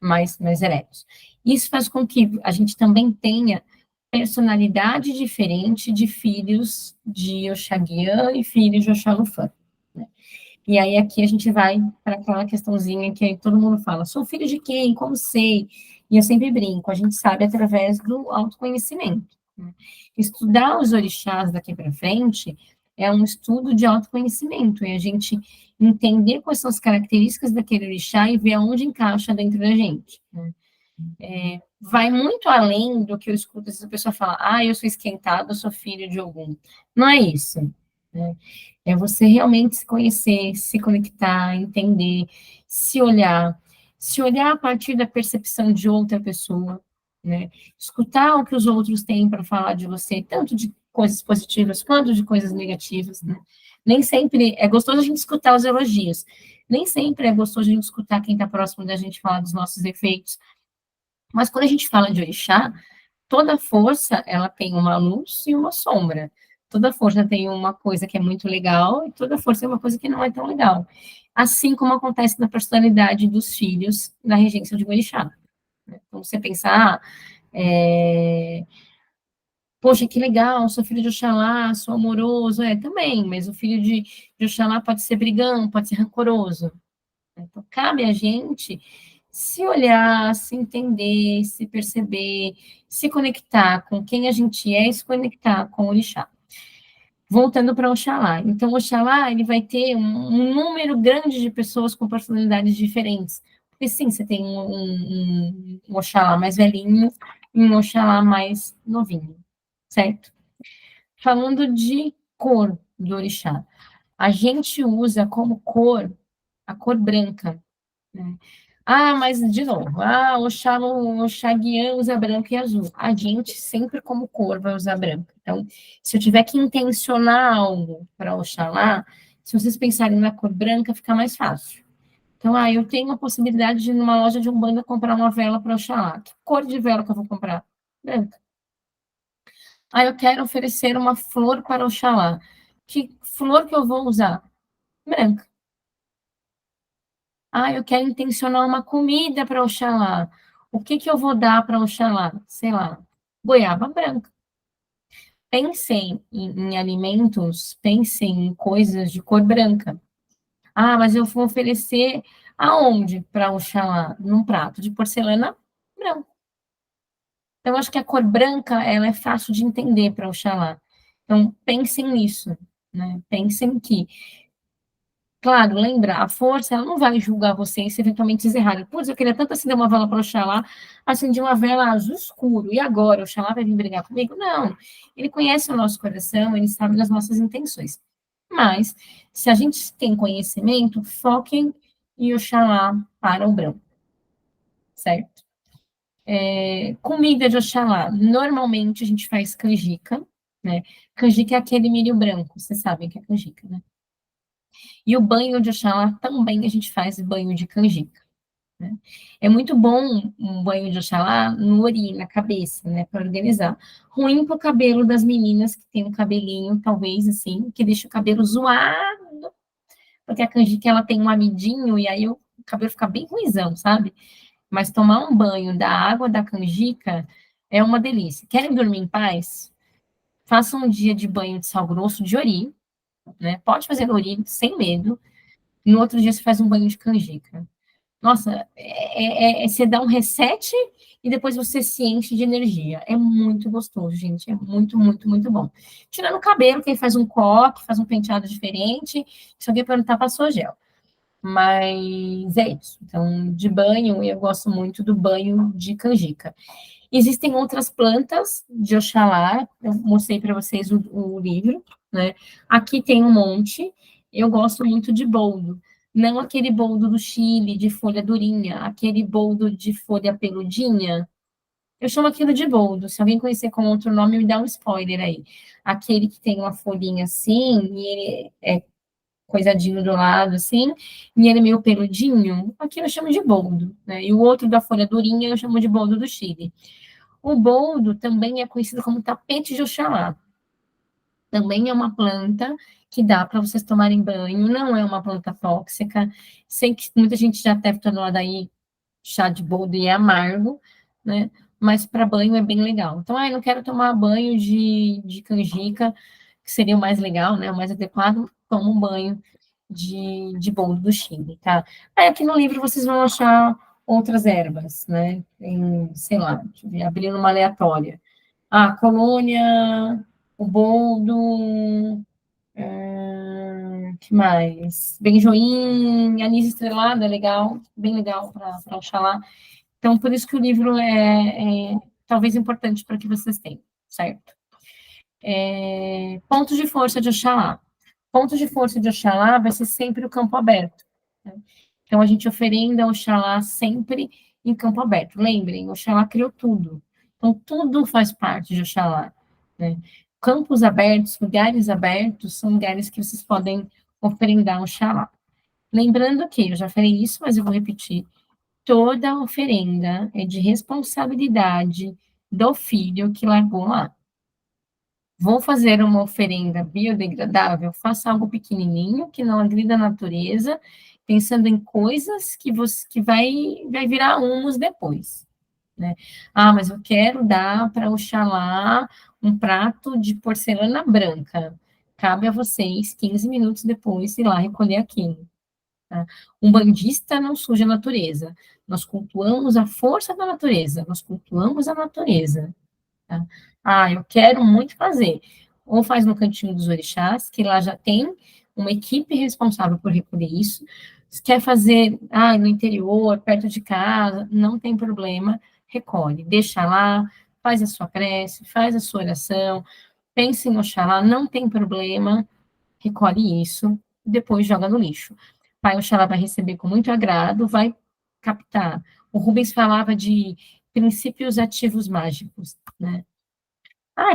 mais eretos. Isso faz com que a gente também tenha personalidade diferente de filhos de Oxaguiã e filhos de Oxalufã. Né? E aí aqui a gente vai para aquela questãozinha que aí todo mundo fala, sou filho de quem? Como sei? E eu sempre brinco, a gente sabe através do autoconhecimento. Né? Estudar os orixás daqui para frente é um estudo de autoconhecimento, e a gente entender quais são as características daquele orixá e ver aonde encaixa dentro da gente. Né? Vai muito além do que eu escuto essa pessoa falar, eu sou esquentado, eu sou filho de algum. Não é isso. Né? É você realmente se conhecer, se conectar, entender, se olhar a partir da percepção de outra pessoa, né? Escutar o que os outros têm para falar de você, tanto de coisas positivas quanto de coisas negativas, né? Nem sempre é gostoso a gente escutar os elogios, nem sempre é gostoso a gente escutar quem está próximo da gente falar dos nossos defeitos, mas quando a gente fala de orixá, toda força, ela tem uma luz e uma sombra. Toda força tem uma coisa que é muito legal e toda força é uma coisa que não é tão legal. Assim como acontece na personalidade dos filhos da regência de um orixá. Então, você pensar, poxa, que legal, sou filho de Oxalá, sou amoroso, também, mas o filho de Oxalá pode ser brigão, pode ser rancoroso. Então, cabe a gente se olhar, se entender, se perceber, se conectar com quem a gente é e se conectar com o orixá. Voltando para Oxalá. Então, Oxalá, ele vai ter um número grande de pessoas com personalidades diferentes. Porque, sim, você tem um Oxalá mais velhinho e um Oxalá mais novinho, certo? Falando de cor do orixá, a gente usa como cor a cor branca, né? Ah, mas, de novo, o Oxaguian usa branco e azul. A gente sempre, como cor, vai usar branco. Então, se eu tiver que intencionar algo para Oxalá, se vocês pensarem na cor branca, fica mais fácil. Então, eu tenho a possibilidade de ir numa loja de Umbanda comprar uma vela para Oxalá. Que cor de vela que eu vou comprar? Branca. Eu quero oferecer uma flor para Oxalá. Que flor que eu vou usar? Branca. Eu quero intencionar uma comida para Oxalá. O que que eu vou dar para Oxalá? Sei lá, goiaba branca. Pensem em alimentos, pensem em coisas de cor branca. Mas eu vou oferecer aonde para Oxalá? Num prato de porcelana branco. Então, eu acho que a cor branca, ela é fácil de entender para Oxalá. Então, pensem nisso, né? Pensem que, claro, lembra, a força, ela não vai julgar vocês se eventualmente vocês errarem. Putz, eu queria tanto acender uma vela para Oxalá, acendi uma vela azul escuro, e agora? O Oxalá vai vir brigar comigo? Não. Ele conhece o nosso coração, ele sabe das nossas intenções. Mas, se a gente tem conhecimento, foquem em Oxalá para o branco, certo? Comida de Oxalá, normalmente a gente faz canjica, né? Canjica é aquele milho branco, vocês sabem que é canjica, né? E o banho de Oxalá também a gente faz banho de canjica, né? É muito bom um banho de Oxalá no ori, na cabeça, né? Para organizar. Ruim para o cabelo das meninas que tem um cabelinho, talvez assim, que deixa o cabelo zoado, porque a canjica ela tem um amidinho e aí o cabelo fica bem ruizão, sabe? Mas tomar um banho da água da canjica é uma delícia. Querem dormir em paz? Façam um dia de banho de sal grosso de ori, né? Pode fazer ori sem medo. No outro dia você faz um banho de canjica. Nossa, você dá um reset e depois você se enche de energia. É muito gostoso, gente. É muito, muito, muito bom. Tirando o cabelo, quem faz um coque, faz um penteado diferente. Se alguém perguntar, passou gel. Mas é isso. Então, de banho, eu gosto muito do banho de canjica. Existem outras plantas de Oxalá, eu mostrei para vocês o livro, né? Aqui tem um monte. Eu gosto muito de boldo. Não aquele boldo do Chile, de folha durinha, aquele boldo de folha peludinha. Eu chamo aquilo de boldo. Se alguém conhecer com outro nome, me dá um spoiler aí. Aquele que tem uma folhinha assim, e ele é coisadinho do lado, assim, e ele é meio peludinho, aqui eu chamo de boldo, né? E o outro da folha durinha eu chamo de boldo do Chile. O boldo também é conhecido como tapete de Oxalá. Também é uma planta que dá para vocês tomarem banho, não é uma planta tóxica. Sei que muita gente já deve ter tomado aí chá de boldo e é amargo, né? Mas para banho é bem legal. Então, eu não quero tomar banho de canjica, que seria o mais legal, né? O mais adequado, tomo um banho de boldo do Chile, tá? Aqui no livro vocês vão achar outras ervas, né? Tem, sei lá, deixa eu ver, abrindo uma aleatória. Colônia, o boldo, que mais? Benjoim, anis estrelado, é legal, bem legal para Oxalá. Então, por isso que o livro é talvez importante para que vocês tenham, certo? Pontos de força de Oxalá. Pontos de força de Oxalá vai ser sempre o campo aberto, né? Então, a gente oferenda Oxalá sempre em campo aberto. Lembrem, Oxalá criou tudo. Então, tudo faz parte de Oxalá, né? Campos abertos, lugares abertos, são lugares que vocês podem oferendar Oxalá. Lembrando que, eu já falei isso, mas eu vou repetir, toda oferenda é de responsabilidade do filho que largou lá. Vou fazer uma oferenda biodegradável, faça algo pequenininho, que não agrida a natureza, pensando em coisas que vai virar humus depois, né? Mas eu quero dar para Oxalá um prato de porcelana branca. Cabe a vocês, 15 minutos depois, ir lá recolher aquilo. Tá? Um bandista não suja a natureza. Nós cultuamos a força da natureza, nós cultuamos a natureza. Tá? Eu quero muito fazer. ou faz no cantinho dos orixás, que lá já tem uma equipe responsável por recolher isso. Se quer fazer no interior, perto de casa, não tem problema, recolhe, deixa lá, faz a sua prece, faz a sua oração, pense em Oxalá, não tem problema, recolhe isso, depois joga no lixo. Pai Oxalá vai receber com muito agrado, vai captar. O Rubens falava de princípios ativos mágicos, né?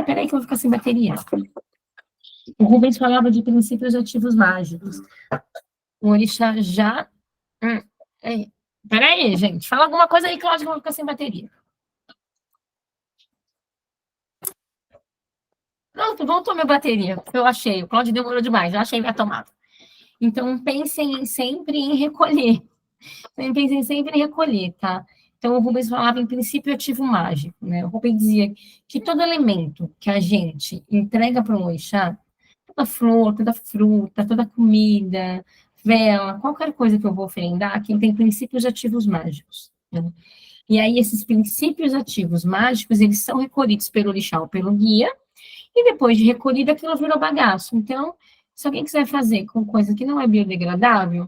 Peraí que eu vou ficar sem bateria. O Rubens falava de princípios ativos mágicos. O orixá já... Peraí, gente. Fala alguma coisa aí, Cláudio, que eu vou ficar sem bateria. Pronto, voltou minha bateria. Eu achei. O Cláudio demorou demais. Já achei minha tomada. Então, pensem sempre em recolher. Pensem sempre em recolher, tá? Então, o Rubens falava em princípio ativo mágico, né? O Rubens dizia que todo elemento que a gente entrega para um orixá, toda flor, toda fruta, toda comida, vela, qualquer coisa que eu vou oferendar, que tem princípios ativos mágicos, né? E aí, esses princípios ativos mágicos, eles são recolhidos pelo orixá ou pelo guia, e depois de recolhido, aquilo virou bagaço. Então, se alguém quiser fazer com coisa que não é biodegradável,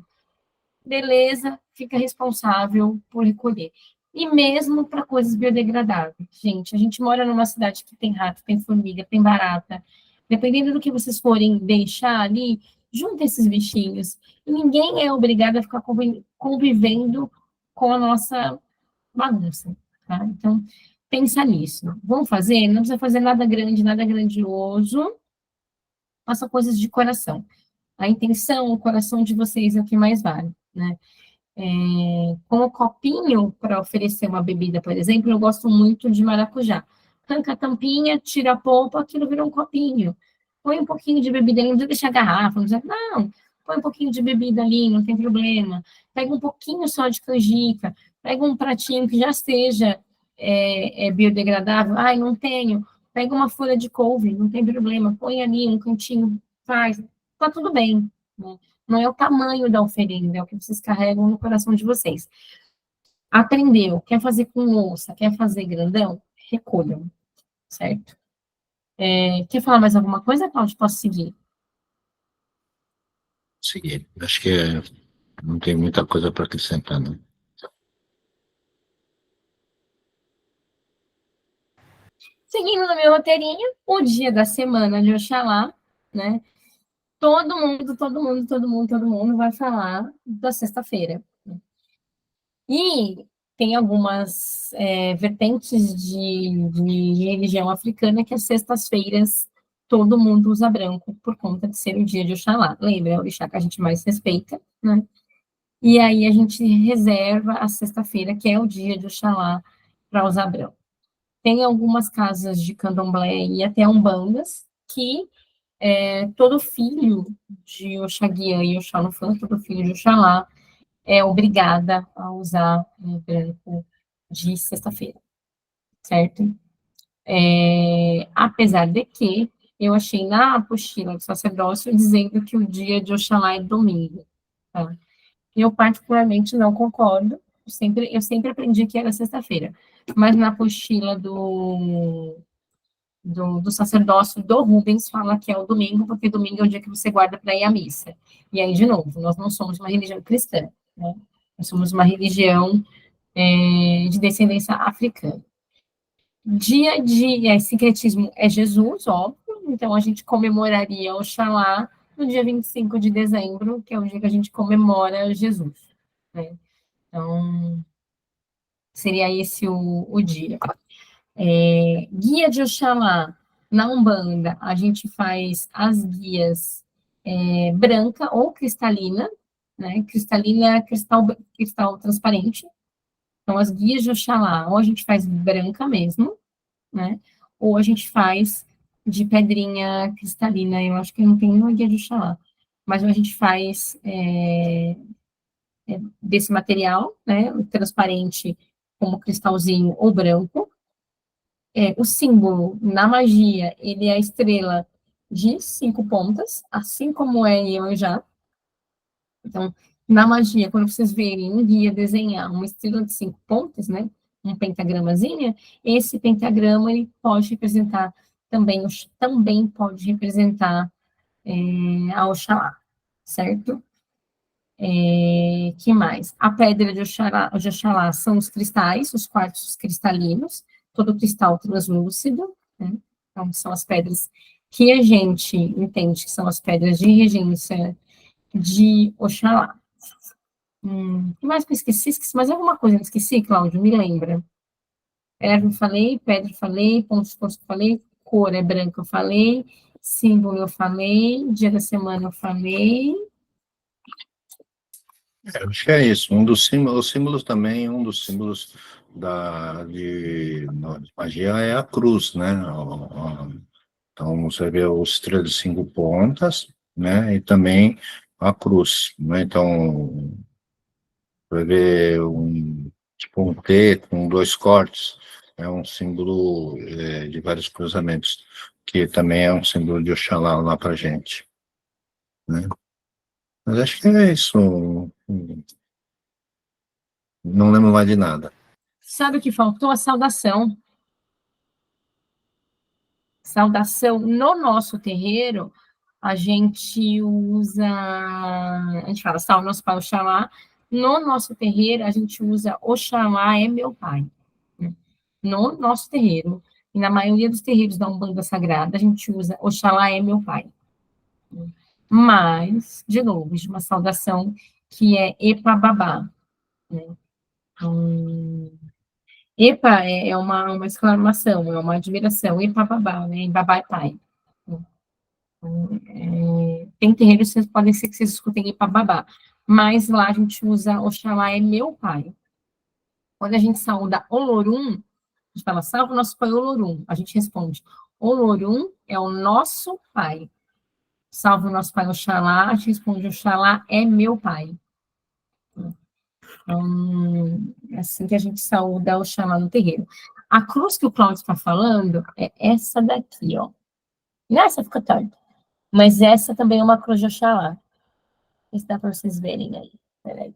beleza, fica responsável por recolher. E mesmo para coisas biodegradáveis. Gente, a gente mora numa cidade que tem rato, tem formiga, tem barata. Dependendo do que vocês forem deixar ali, junta esses bichinhos. E ninguém é obrigado a ficar convivendo com a nossa bagunça, tá? Então, pensa nisso. Vamos fazer? Não precisa fazer nada grande, nada grandioso. Faça coisas de coração. A intenção, o coração de vocês é o que mais vale, né? Com o copinho para oferecer uma bebida, por exemplo, eu gosto muito de maracujá. Arranca a tampinha, tira a polpa, aquilo vira um copinho. Põe um pouquinho de bebida ali, não precisa deixar a garrafa, não, põe um pouquinho de bebida ali, não tem problema. Pega um pouquinho só de canjica, pega um pratinho que já esteja biodegradável. Não tenho. Pega uma folha de couve, não tem problema. Põe ali um cantinho, faz. Tá tudo bem, né? Não é o tamanho da oferenda, é o que vocês carregam no coração de vocês. Aprendeu, quer fazer com moça, quer fazer grandão? Recolham, certo? Quer falar mais alguma coisa, Cláudio? Posso seguir? Seguir. Acho que não tem muita coisa para acrescentar, não. Seguindo no meu roteirinho, o dia da semana de Oxalá, né? Todo mundo vai falar da sexta-feira. E tem algumas vertentes de religião africana que as sextas-feiras todo mundo usa branco por conta de ser o dia de Oxalá. Lembra? É o orixá que a gente mais respeita, né? E aí a gente reserva a sexta-feira, que é o dia de Oxalá, para usar branco. Tem algumas casas de candomblé e até umbandas que todo filho de Oxaguiã e Oxalufã, todo filho de Oxalá, é obrigada a usar branco de sexta-feira, certo? Apesar de que eu achei na apostila do sacerdócio dizendo que o dia de Oxalá é domingo, tá? Eu particularmente não concordo, eu sempre aprendi que era sexta-feira, mas na apostila do sacerdócio do Rubens fala que é o domingo, porque domingo é o dia que você guarda para ir à missa. E aí, de novo, nós não somos uma religião cristã, né? Nós somos uma religião de descendência africana. Dia de sincretismo é Jesus, óbvio, então a gente comemoraria Oxalá no dia 25 de dezembro, que é o dia que a gente comemora Jesus, né? Então, seria esse o dia. Guia de Oxalá, na Umbanda, a gente faz as guias branca ou cristalina, né? Cristalina é cristal transparente. Então, as guias de Oxalá, ou a gente faz branca mesmo, né? Ou a gente faz de pedrinha cristalina. Eu acho que não tem nenhuma guia de Oxalá. Mas a gente faz desse material, né? Transparente, como cristalzinho ou branco. O símbolo, na magia, ele é a estrela de 5 pontas, assim como é em Iemanjá. Então, na magia, quando vocês verem um guia desenhar uma estrela de 5 pontas, né, um pentagramazinha, esse pentagrama ele pode representar também pode representar a Oxalá, certo? Que mais? A pedra de Oxalá são os cristais, os quartos cristalinos, todo cristal translúcido, né? Então, são as pedras que a gente entende que são as pedras de regência de Oxalá. O que mais que eu esqueci? Esqueci mais alguma coisa, não esqueci, Cláudio? Me lembra. Erva eu falei, pedra eu falei, pontos eu falei, cor é branca eu falei, símbolo eu falei, dia da semana eu falei. Acho que é isso. Os símbolos também, um dos símbolos de magia é a cruz, né? Então, você vê os 5 pontas, né? E também a cruz, né? Então, vai ver tipo um T com 2 cortes, é um símbolo de vários cruzamentos, que também é um símbolo de Oxalá lá pra gente, né? Mas acho que é isso. Não lembro mais de nada. Sabe o que faltou? A saudação. Saudação no nosso terreiro, a gente usa, a gente fala, salve nosso pai Oxalá. No nosso terreiro, a gente usa Oxalá é meu pai. No nosso terreiro, e na maioria dos terreiros da Umbanda Sagrada, a gente usa Oxalá é meu pai. Mas, de novo, de uma saudação que é Epa Babá, né? Epa é uma exclamação, é uma admiração, Epa Babá, né? Babá é pai. Tem terreiros que podem ser que vocês escutem Epa Babá, mas lá a gente usa Oxalá é meu pai. Quando a gente saúda Olorum, a gente fala, salve o nosso pai Olorum. A gente responde, Olorum é o nosso pai. Salve o nosso pai Oxalá, a gente responde, Oxalá é meu pai. Então, é assim que a gente saúda Oxalá no terreiro. A cruz que o Cláudio está falando é essa daqui, ó. Essa ficou torta. Mas essa também é uma cruz de Oxalá. Se dá para vocês verem aí. Peraí.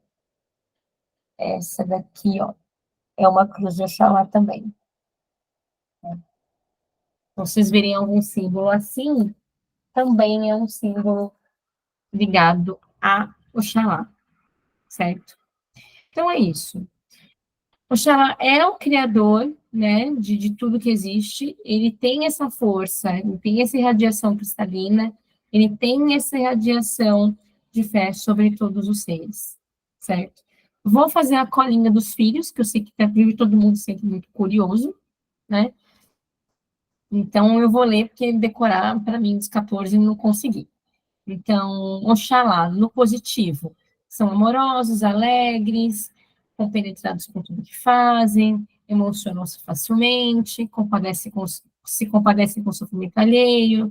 Essa daqui, ó, é uma cruz de Oxalá também. Então, se vocês verem algum símbolo assim, também é um símbolo ligado a Oxalá, certo? Então, é isso. Oxalá é o criador, né, de tudo que existe, ele tem essa força, ele tem essa irradiação cristalina, ele tem essa irradiação de fé sobre todos os seres, certo? Vou fazer a colinha dos filhos, que eu sei que todo mundo sempre muito curioso, né? Então, eu vou ler, porque decorar, para mim, dos 14, não consegui. Então, Oxalá, no positivo, são amorosos, alegres, compenetrados com tudo que fazem, emocionam-se facilmente, se compadecem com o sofrimento alheio,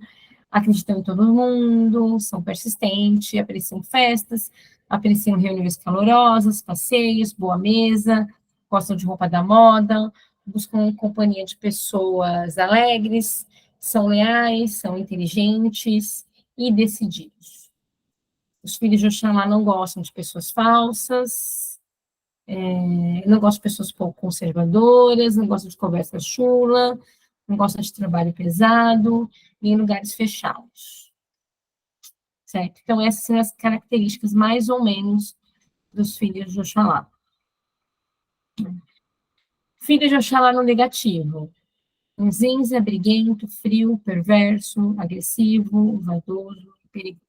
acreditam em todo mundo, são persistentes, apreciam festas, apreciam reuniões calorosas, passeios, boa mesa, gostam de roupa da moda, buscam companhia de pessoas alegres, são leais, são inteligentes e decididos. Os filhos de Oxalá não gostam de pessoas falsas, não gostam de pessoas pouco conservadoras, não gostam de conversa chula, não gostam de trabalho pesado, e em lugares fechados. Certo? Então, essas são as características, mais ou menos, dos filhos de Oxalá. Filho de Oxalá no negativo. Ranzinza, briguento, frio, perverso, agressivo, vaidoso, perigoso.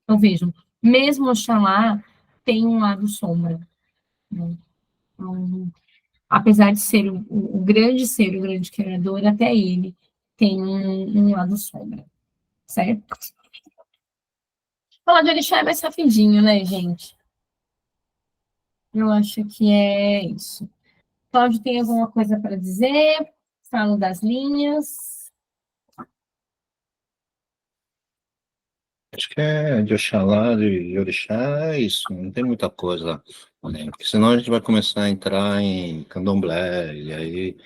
Então, vejam, mesmo Oxalá tem um lado sombra. Né? Então, apesar de ser o grande ser, o grande criador, até ele tem um lado sombra. Certo? Falar de orixá é mais rapidinho, né, gente? Eu acho que é isso. Cláudio, tem alguma coisa para dizer? Falo das linhas. Acho que é de Oxalá, de Orixá, é isso, não tem muita coisa, né? Porque senão a gente vai começar a entrar em candomblé, e aí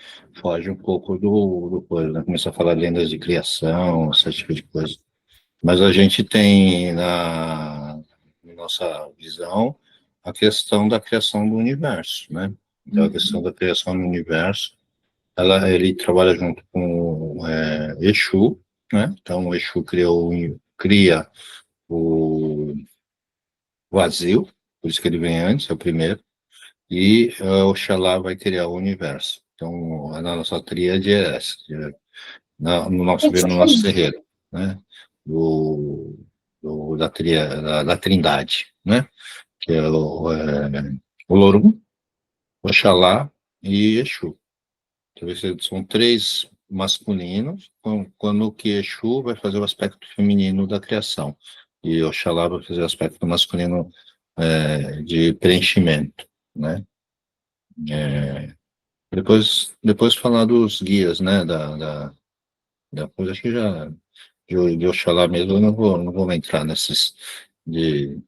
foge um pouco do coisa, né? Começar a falar lendas de criação, esse tipo de coisa. Mas a gente tem na nossa visão a questão da criação do universo, né? Então, a questão da criação do universo, ele trabalha junto com Exu, né? Então, o Exu cria o vazio, por isso que ele vem antes, é o primeiro, e Oxalá vai criar o universo. Então, a nossa tríade é essa, no nosso terreiro, né? Da Trindade, né? Que é o Lorum, Oxalá e Exu. Então, são três masculinos, quando que Exu vai fazer o aspecto feminino da criação, e Oxalá vai fazer o aspecto masculino de preenchimento, né? Depois falar dos guias, né? Da coisa, acho que já de Oxalá mesmo, eu não vou entrar nesses de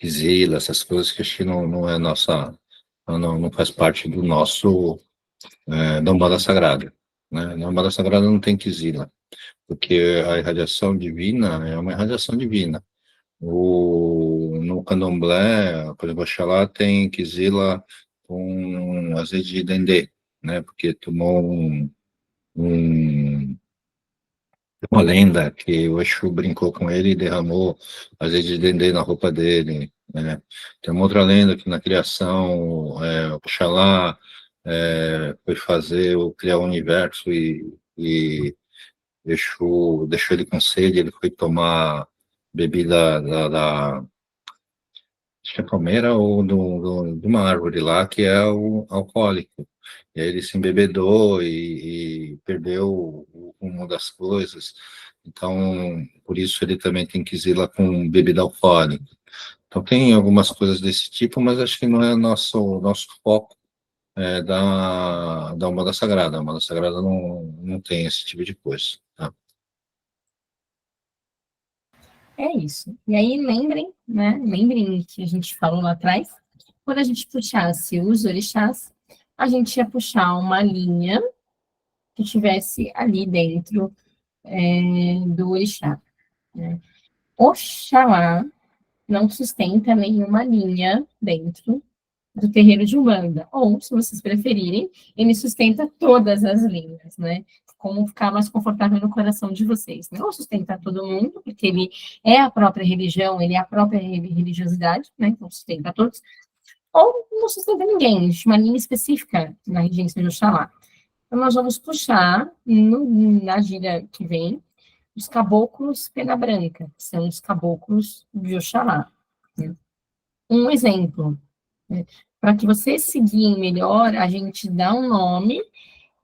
Zila, essas coisas que acho que não é nossa, não faz parte do nosso da Umbanda Sagrada, né? Na Umbanda Sagrada não tem Kizila, porque a irradiação divina é uma irradiação divina. No Candomblé, por exemplo, Oxalá tem Kizila com azeite de dendê, né? Porque tomou uma lenda que o Exu brincou com ele e derramou azeite de dendê na roupa dele, né? Tem uma outra lenda que na criação, Oxalá foi criar o universo e Exu deixou ele com sede, ele foi tomar bebida acho que é palmeira ou de uma árvore lá que é o alcoólico. E aí ele se embebedou e perdeu o rumo das coisas. Então, por isso ele também tem que ir lá com bebida alcoólica. Então tem algumas coisas desse tipo, mas acho que não é nosso foco da Umbanda Sagrada. A Umbanda Sagrada não tem esse tipo de coisa. Tá? É isso. E aí, lembrem, né? Lembrem que a gente falou lá atrás, quando a gente puxasse os orixás, a gente ia puxar uma linha que tivesse ali dentro do orixá. Né? Oxalá não sustenta nenhuma linha dentro do terreiro de Umbanda. Ou, se vocês preferirem, ele sustenta todas as linhas, né? Como ficar mais confortável no coração de vocês. Não sustenta todo mundo, porque ele é a própria religião, ele é a própria religiosidade, né? Então sustenta todos. Ou não sustenta ninguém, existe uma linha específica na regência de Oxalá. Então, nós vamos puxar, na gira que vem, os caboclos pena branca, que são os caboclos de Oxalá. Né? Um exemplo, né? Para que vocês seguirem melhor, a gente dá um nome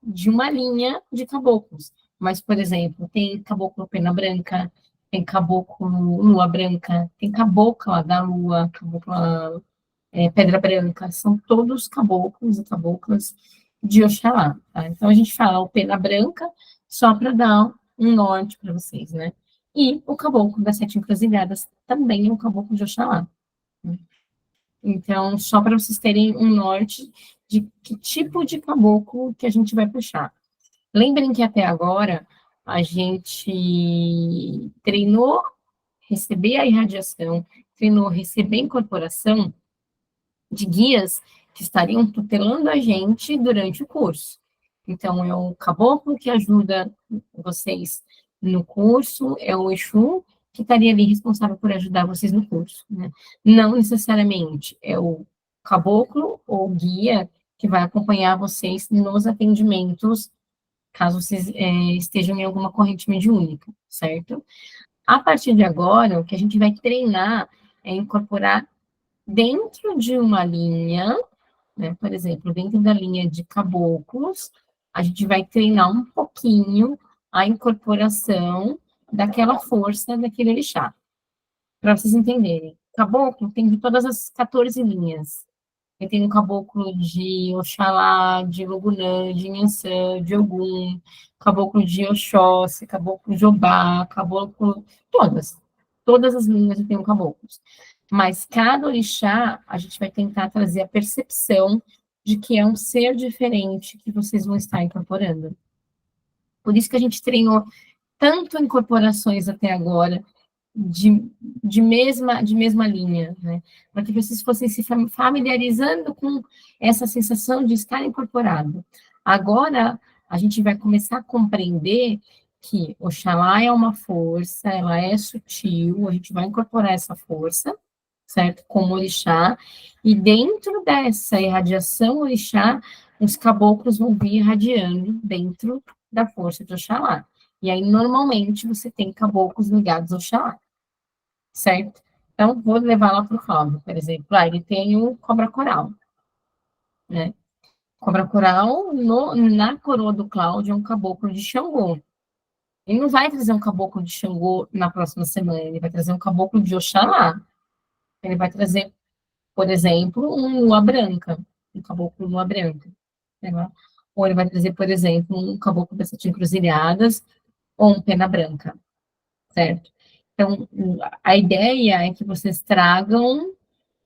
de uma linha de caboclos. Mas, por exemplo, tem caboclo pena branca, tem caboclo lua branca, tem cabocla da lua, cabocla pedra branca, são todos caboclos e caboclas de Oxalá. Tá? Então, a gente fala o pena branca só para dar um norte para vocês, né? E o caboclo das sete encruzilhadas também é um caboclo de Oxalá. Né? Então, só para vocês terem um norte de que tipo de caboclo que a gente vai puxar. Lembrem que até agora a gente treinou receber a irradiação, treinou receber incorporação de guias que estariam tutelando a gente durante o curso. Então, é o caboclo que ajuda vocês no curso, é o Exu que estaria ali responsável por ajudar vocês no curso. Né? Não necessariamente é o caboclo ou guia que vai acompanhar vocês nos atendimentos, caso vocês estejam em alguma corrente mediúnica, certo? A partir de agora, o que a gente vai treinar é incorporar dentro de uma linha, né, por exemplo, dentro da linha de caboclos, a gente vai treinar um pouquinho a incorporação daquela força daquele orixá. Para vocês entenderem. Caboclo tem de todas as 14 linhas. Eu tenho caboclo de Oxalá, de Logunã, de Nhansã, de Ogum, caboclo de Oxóssi, caboclo de Obá, caboclo... Todas as linhas eu tenho caboclos. Mas cada orixá, a gente vai tentar trazer a percepção de que é um ser diferente que vocês vão estar incorporando. Por isso que a gente treinou tanto incorporações até agora, de mesma linha, né? Para que vocês fossem se familiarizando com essa sensação de estar incorporado. Agora, a gente vai começar a compreender que Oxalá é uma força, ela é sutil, a gente vai incorporar essa força, certo? Como orixá, e dentro dessa irradiação orixá, os caboclos vão vir irradiando dentro da força de Oxalá. E aí, normalmente, você tem caboclos ligados ao Oxalá, certo? Então, vou levar lá para o Cláudio, por exemplo. Ele tem o cobra coral, né? Cobra coral, na coroa do Cláudio, é um caboclo de Xangô. Ele não vai trazer um caboclo de Xangô na próxima semana, ele vai trazer um caboclo de Oxalá. Ele vai trazer, por exemplo, um lua branca, um caboclo lua branca. Né? Ou ele vai trazer, por exemplo, um caboclo das sete encruzilhadas ou um pena branca, certo? Então, a ideia é que vocês tragam,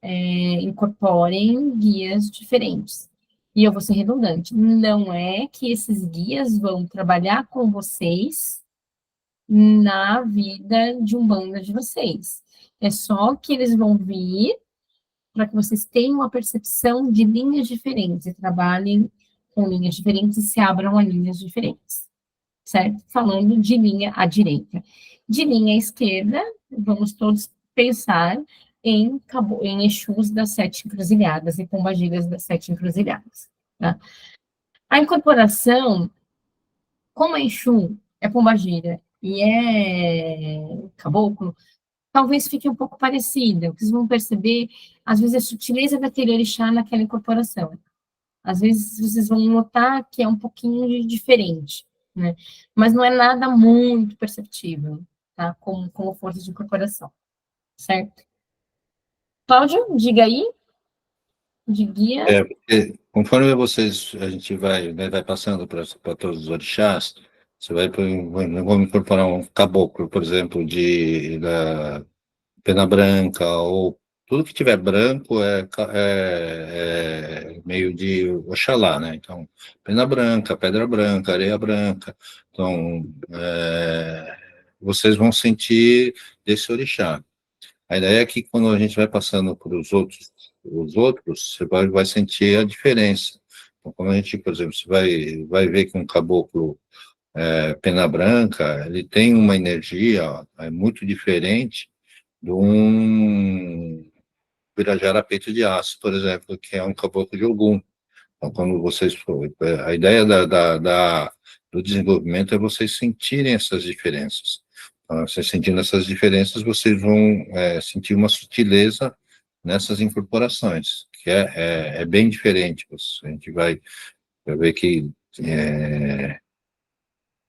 incorporem guias diferentes. E eu vou ser redundante, não é que esses guias vão trabalhar com vocês na vida de Umbanda de vocês. É só que eles vão vir para que vocês tenham uma percepção de linhas diferentes e trabalhem com linhas diferentes e se abram a linhas diferentes, certo? Falando de linha à direita. De linha à esquerda, vamos todos pensar em Exus das sete encruzilhadas e pombagiras das sete encruzilhadas. Tá? A incorporação, como a Exu é pombagira e é caboclo, talvez fique um pouco parecida. Vocês vão perceber, às vezes, a sutileza daquele orixá naquela incorporação. Às vezes, vocês vão notar que é um pouquinho diferente, né? Mas não é nada muito perceptível, tá? Como força de incorporação, certo? Cláudio, diga aí, de guia. Porque conforme a gente vai, né, vai passando para todos os orixás, você vamos incorporar um caboclo, por exemplo, da pena branca, ou tudo que tiver branco é meio de Oxalá, né? Então, pena branca, pedra branca, areia branca. Então, vocês vão sentir desse orixá. A ideia é que quando a gente vai passando por os outros, você vai sentir a diferença. Então, quando a gente, por exemplo, você vai ver que um caboclo pena branca, ele tem uma energia muito diferente de um Birajara peito de aço, por exemplo, que é um caboclo de Ogum. Então, quando vocês a ideia do desenvolvimento é vocês sentirem essas diferenças. Então, vocês sentindo essas diferenças, vocês vão sentir uma sutileza nessas incorporações, que é bem diferente. A gente vai ver que,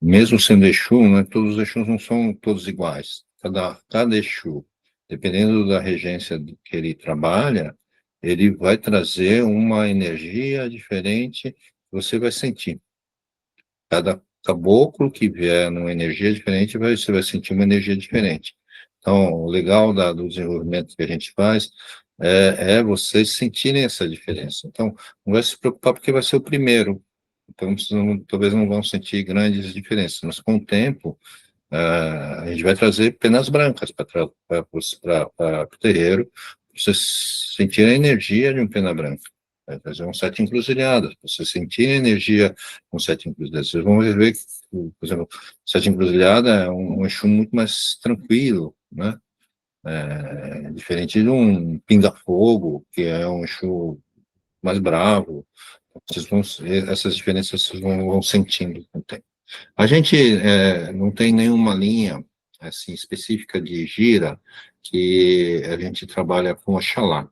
mesmo sendo Exu, né, todos os Exus não são todos iguais. Cada Exu, dependendo da regência que ele trabalha, ele vai trazer uma energia diferente, você vai sentir. Cada caboclo que vier numa energia diferente, você vai sentir uma energia diferente. Então, o legal do desenvolvimento que a gente faz é vocês sentirem essa diferença. Então, não vai se preocupar porque vai ser o primeiro. Então, talvez não vão sentir grandes diferenças, mas com o tempo, a gente vai trazer penas brancas para o terreiro, para vocês sentirem a energia de um pena branca. Vai trazer um sete encruzilhadas, para vocês sentirem a energia de um sete encruzilhadas. Vocês vão ver que, por exemplo, o sete encruzilhada é um Exu muito mais tranquilo, né? Diferente de um pinga-fogo, que é um Exu mais bravo. Essas diferenças vocês vão sentindo com o tempo. A gente não tem nenhuma linha assim, específica de gira que a gente trabalha com Oxalá.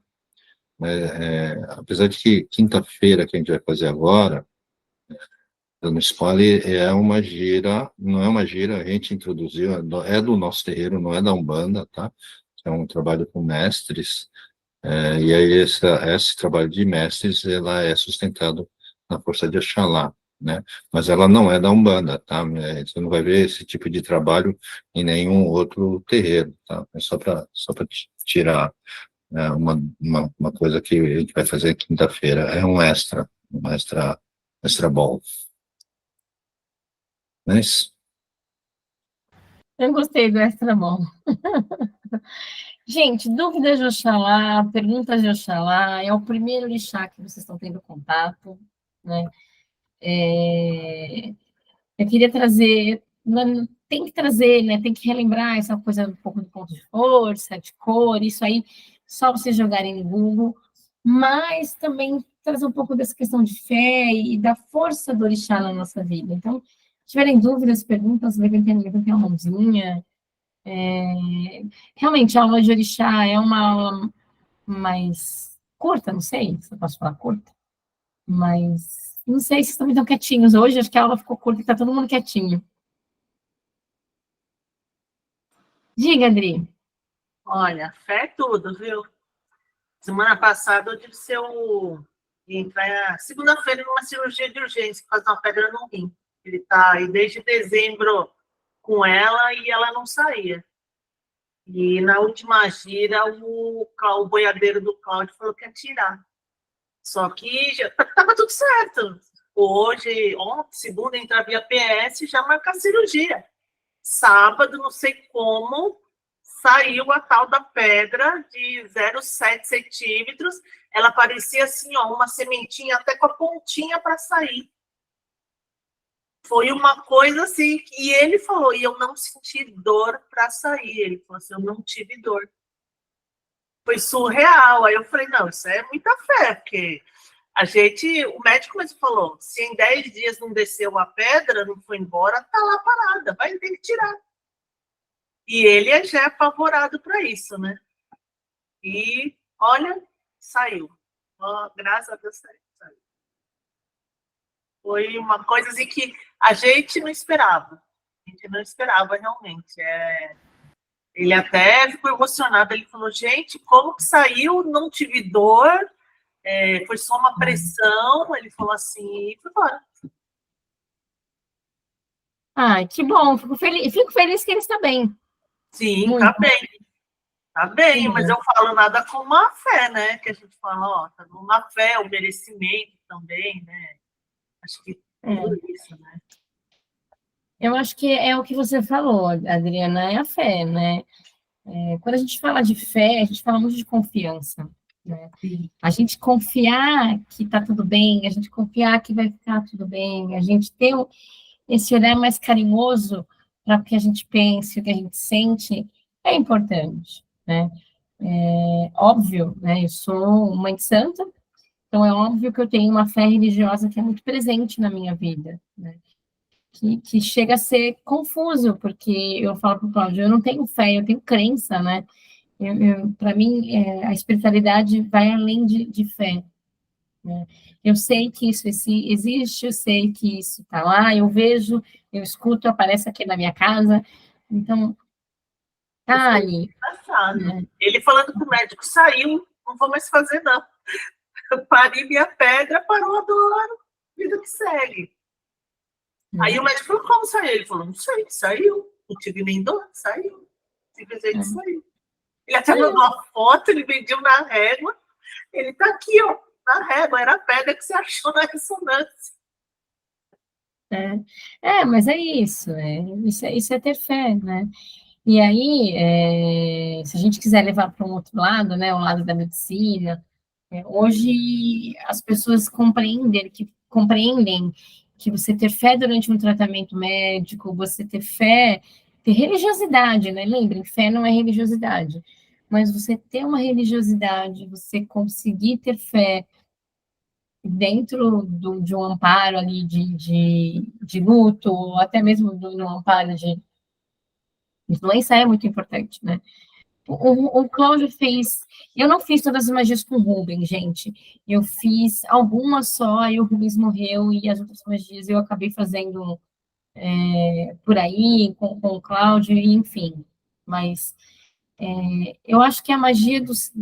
Apesar de que quinta-feira que a gente vai fazer agora, dando spoiler, é uma gira, não é uma gira, a gente introduziu, é do nosso terreiro, não é da Umbanda, tá? É um trabalho com mestres, e aí esse trabalho de mestres, ela é sustentado na força de Oxalá, né? Mas ela não é da Umbanda, tá? Você não vai ver esse tipo de trabalho em nenhum outro terreiro, tá? É só para tirar uma coisa que a gente vai fazer quinta-feira. É um extra ball. Não é isso? Eu gostei do extra bom. Gente, dúvidas de Oxalá, perguntas de Oxalá, é o primeiro orixá que vocês estão tendo contato, né? Eu queria trazer, tem que trazer, né? Tem que relembrar essa coisa um pouco do ponto de força, de cor, isso aí, só vocês jogarem no Google, mas também trazer um pouco dessa questão de fé e da força do orixá na nossa vida. Então, se tiverem dúvidas, perguntas, levantem a mãozinha. Realmente, a aula de orixá é uma aula mais curta, não sei se eu posso falar curta, mas não sei se estão tão quietinhos. Hoje, acho que a aula ficou curta e está todo mundo quietinho. Diga, Adri. Olha, fé é tudo, viu? Semana passada eu disse que eu ia entrar segunda-feira numa cirurgia de urgência, fazer uma pedra no rim. Ele está aí desde dezembro com ela e ela não saía. E na última gira, o boiadeiro do Cláudio falou que ia tirar. Só que já estava tudo certo. Hoje, ontem, segunda, entra via PS, já marca a cirurgia. Sábado, não sei como, saiu a tal da pedra de 0,7 centímetros. Ela parecia assim, ó, uma sementinha até com a pontinha para sair. Foi uma coisa assim, e ele falou, e eu não senti dor para sair. Ele falou assim, eu não tive dor. Foi surreal. Aí eu falei, não, isso é muita fé, porque o médico mesmo falou, se em 10 dias não desceu a pedra, não foi embora, tá lá parada, vai ter que tirar. E ele já é apavorado para isso, né? E, olha, saiu. Oh, graças a Deus saiu. Foi uma coisa assim que a gente não esperava. A gente não esperava realmente. Ele até ficou emocionado. Ele falou, gente, como que saiu? Não tive dor. Foi só uma pressão. Ele falou assim, e foi embora. Ah, que bom. Fico feliz que ele está bem. Sim, Muito. tá bem. Tá bem, Sim. mas eu falo nada com má fé, né? Que a gente fala, ó, tá numa fé, o merecimento também, né? Acho que tudo isso, né? Eu acho que é o que você falou, Adriana, é a fé, né? Quando a gente fala de fé, a gente fala muito de confiança, né? A gente confiar que está tudo bem, a gente confiar que vai ficar tudo bem, a gente ter esse olhar mais carinhoso para o que a gente pensa, o que a gente sente, é importante, né? Óbvio, né? Eu sou mãe de santa, então é óbvio que eu tenho uma fé religiosa que é muito presente na minha vida, né? Que chega a ser confuso, porque eu falo para o Cláudio, eu não tenho fé, eu tenho crença, né? Para mim, a espiritualidade vai além de fé, né? Eu sei que isso existe, eu sei que isso está lá, eu vejo, eu escuto, aparece aqui na minha casa, então, tá ali. Né? Ele falando com o médico, saiu, não vou mais fazer, não. Eu parei minha pedra, parou a dor, vida que segue. Aí o médico falou, como saiu? Ele falou, não sei, saiu. Não tive nem dor, saiu. Simplesmente saiu. Ele até mandou uma foto, ele mediu na régua. Ele tá aqui, ó, na régua. Era a pedra que você achou na ressonância. Mas é isso. Isso é ter fé, né? E aí, se a gente quiser levar para um outro lado, né, o lado da medicina, hoje as pessoas compreendem que você ter fé durante um tratamento médico, você ter fé, ter religiosidade, né? Lembrem, fé não é religiosidade, mas você ter uma religiosidade, você conseguir ter fé dentro de um amparo ali de luto, ou até mesmo de um amparo de doença é muito importante, né? O Cláudio fez. Eu não fiz todas as magias com o Rubens, gente. Eu fiz algumas só, aí o Rubens morreu, e as outras magias eu acabei fazendo por aí, com o Cláudio, enfim. Mas eu acho que a magia dos.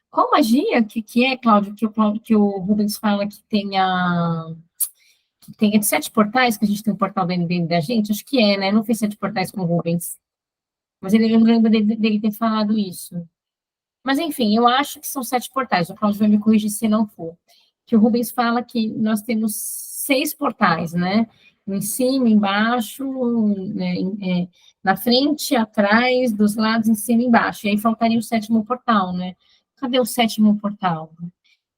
Qual magia que é, Cláudio, que o Rubens fala que tem de 7 portais, que a gente tem um portal dentro da gente? Acho que né? Não fez 7 portais com o Rubens. Mas ele lembra dele ter falado isso. Mas, enfim, eu acho que são 7 portais. O Cláudio vai me corrigir se não for. Que o Rubens fala que nós temos 6 portais, né? Em cima, embaixo, né? Na frente, atrás, dos lados, em cima e embaixo. E aí faltaria o 7º portal, né? Cadê o 7º portal?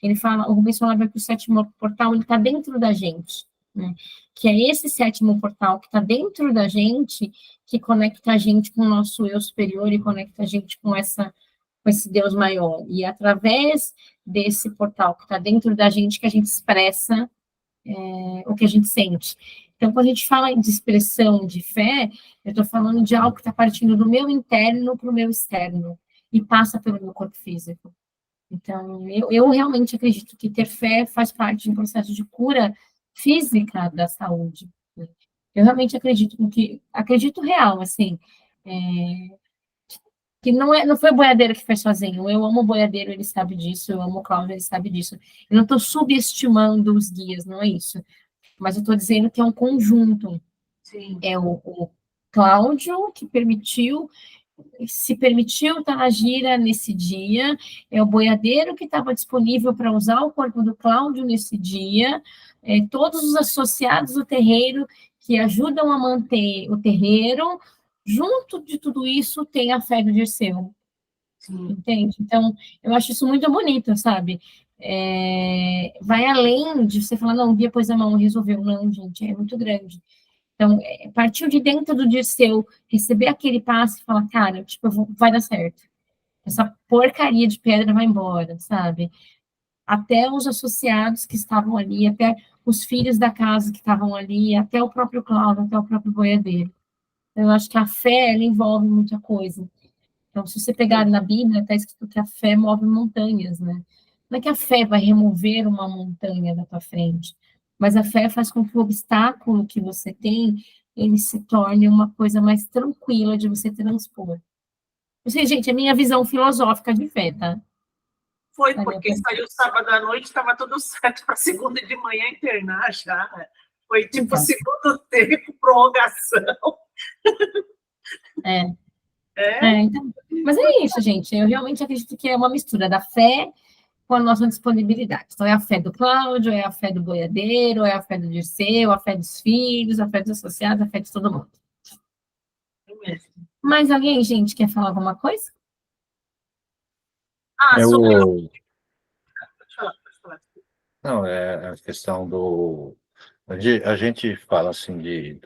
ele fala, o Rubens falava que o sétimo portal, ele está dentro da gente, né? Que é esse sétimo portal que está dentro da gente, que conecta a gente com o nosso eu superior e conecta a gente com esse Deus maior. E através desse portal que está dentro da gente, que a gente expressa o que a gente sente. Então, quando a gente fala de expressão de fé, eu estou falando de algo que está partindo do meu interno para o meu externo e passa pelo meu corpo físico. Então, eu realmente acredito que ter fé faz parte de um processo de cura física da saúde. Eu realmente acredito real, assim, que não foi o boiadeiro que fez sozinho. Eu amo o boiadeiro, ele sabe disso, eu amo o Cláudio, ele sabe disso. Eu não estou subestimando os guias, não é isso. Mas eu estou dizendo que é um conjunto. Sim. É o Cláudio que se permitiu estar na gira nesse dia, é o boiadeiro que estava disponível para usar o corpo do Cláudio nesse dia, todos os associados do terreiro que ajudam a manter o terreiro, junto de tudo isso tem a fé do Dirceu. Sim. Entende? Então, eu acho isso muito bonito, sabe? Vai além de você falar, não, o guia pôs a mão e resolveu. Não, gente, é muito grande. Então, partiu de dentro do Dirceu, receber aquele passe e falar, cara, tipo, vai dar certo. Essa porcaria de pedra vai embora, sabe? Até os associados que estavam ali, até os filhos da casa que estavam ali, até o próprio Cláudio, até o próprio boiadeiro. Eu acho que a fé, ela envolve muita coisa. Então, se você pegar na Bíblia, está escrito que a fé move montanhas, né? Não é que a fé vai remover uma montanha da tua frente, mas a fé faz com que o obstáculo que você tem, ele se torne uma coisa mais tranquila de você transpor. Não sei, gente, é minha visão filosófica de fé, tá? Foi, porque saiu sábado à noite, estava tudo certo para segunda de manhã internar já, né? Foi tipo segundo tempo, prorrogação. Então, mas é isso, gente. Eu realmente acredito que é uma mistura da fé com a nossa disponibilidade. Então, é a fé do Cláudio, é a fé do boiadeiro, é a fé do Dirceu, a fé dos filhos, a fé dos associados, a fé de todo mundo. É mesmo. Mais alguém, gente, quer falar alguma coisa? Sobre... Eu... Pode falar. Não, é a questão do... A gente fala assim de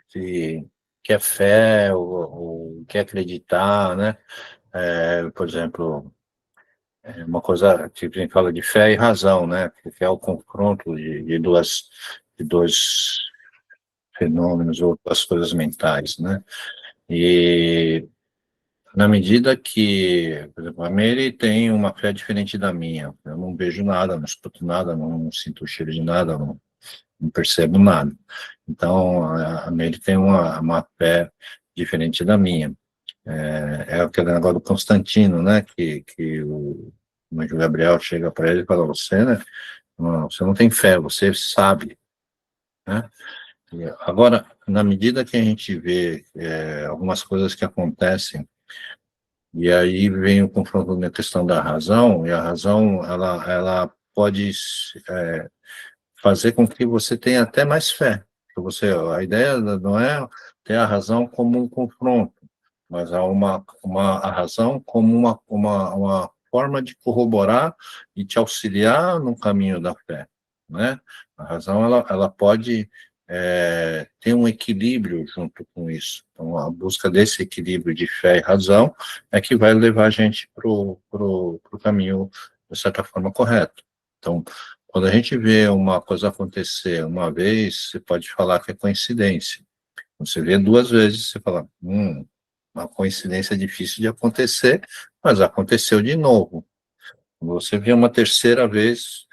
que é fé, ou que é acreditar, né? Por exemplo, uma coisa que a gente fala de fé e razão, né? Que é o confronto de dois fenômenos ou duas coisas mentais, né? E na medida que, por exemplo, a Mary tem uma fé diferente da minha, eu não vejo nada, não escuto nada, não sinto o cheiro de nada, não percebo nada. Então, a Mary tem uma fé diferente da minha. É aquele negócio do Constantino, né? Que o anjo Gabriel chega para ele e fala: você, né? Você não tem fé, você sabe, né? Agora, na medida que a gente vê algumas coisas que acontecem, e aí vem o confronto na questão da razão, e a razão, ela pode fazer com que você tenha até mais fé. A ideia não é ter a razão como um confronto, mas há a razão como uma forma de corroborar e te auxiliar no caminho da fé, né? A razão, ela pode ter um equilíbrio junto com isso. Então, a busca desse equilíbrio de fé e razão é que vai levar a gente para o caminho, de certa forma, correto. Então, quando a gente vê uma coisa acontecer uma vez, você pode falar que é coincidência. Você vê duas vezes, você fala, uma coincidência difícil de acontecer, mas aconteceu de novo. Você vê uma terceira vez,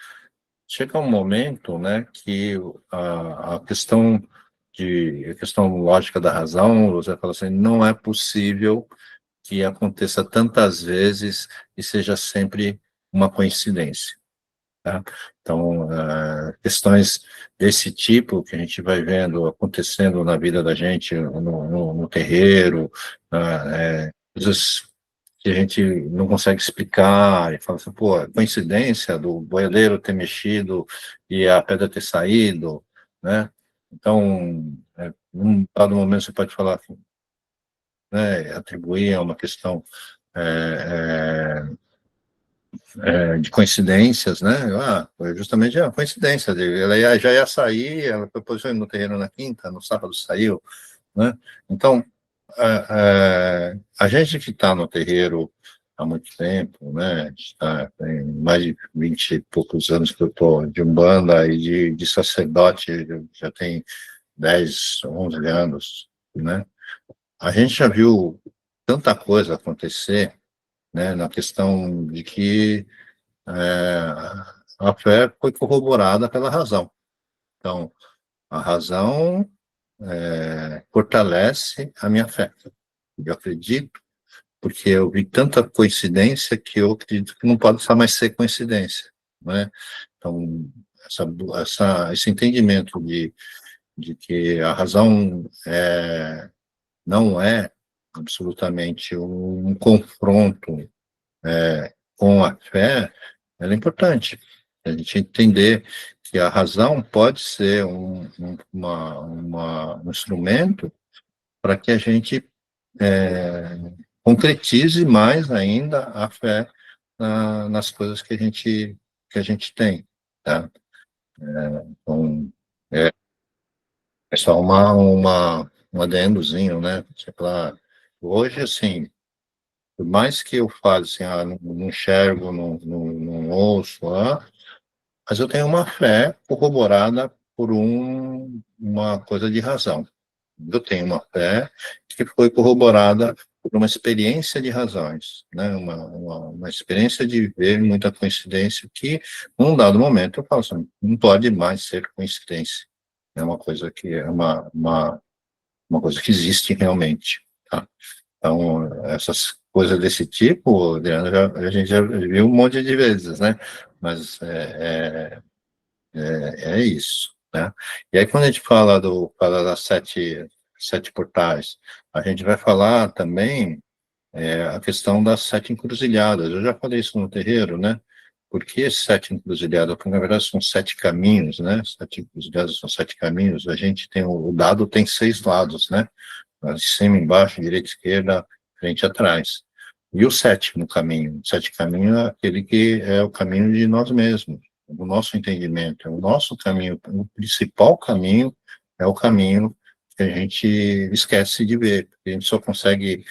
chega um momento, né, que a questão lógica da razão, você fala assim, não é possível que aconteça tantas vezes e seja sempre uma coincidência. Tá? Então, questões desse tipo que a gente vai vendo acontecendo na vida da gente, no terreiro, coisas que a gente não consegue explicar, e fala assim, pô, coincidência do boiadeiro ter mexido e a pedra ter saído, né? Então, num dado momento você pode falar, né, atribuir a uma questão de coincidências, né? Foi justamente a coincidência. Ela já ia sair, ela foi posicionada no terreno na quinta, no sábado saiu, né? Então, a gente que está no terreiro há muito tempo, né? Tem mais de 20 e poucos anos que eu estou de Umbanda e de sacerdote, já tem 10, 11 anos, né? A gente já viu tanta coisa acontecer, né? Na questão de que a fé foi corroborada pela razão. Então, a razão fortalece a minha fé. Eu acredito, porque eu vi tanta coincidência que eu acredito que não pode só mais ser coincidência, né? Então, esse entendimento de que a razão não é absolutamente um confronto com a fé, ela é importante. A gente entender que a razão pode ser um instrumento para que a gente concretize mais ainda a fé nas coisas que a gente tem, tá? Então, é só um adendozinho, né? Hoje, assim, por mais que eu fale assim, não enxergo, não ouço, mas eu tenho uma fé corroborada por uma coisa de razão. Eu tenho uma fé que foi corroborada por uma experiência de razões, né? Uma experiência de ver muita coincidência que, num dado momento, eu falo assim, não pode mais ser coincidência. É uma coisa que é uma coisa que existe realmente, tá? Então, essas coisas desse tipo, Adriano, a gente já viu um monte de vezes, né? Mas é isso, né? E aí, quando a gente fala das sete portais, a gente vai falar também a questão das sete encruzilhadas. Eu já falei isso no terreiro, né? Por que sete encruzilhadas? Porque, na verdade, são sete caminhos, né? Sete encruzilhadas são sete caminhos. A gente tem, o dado tem 6 lados, né? De cima, embaixo, direita, esquerda, frente e atrás. E o sétimo caminho? O sétimo caminho é aquele que é o caminho de nós mesmos, o nosso entendimento, é o nosso caminho, o principal caminho é o caminho que a gente esquece de ver, porque a gente só consegue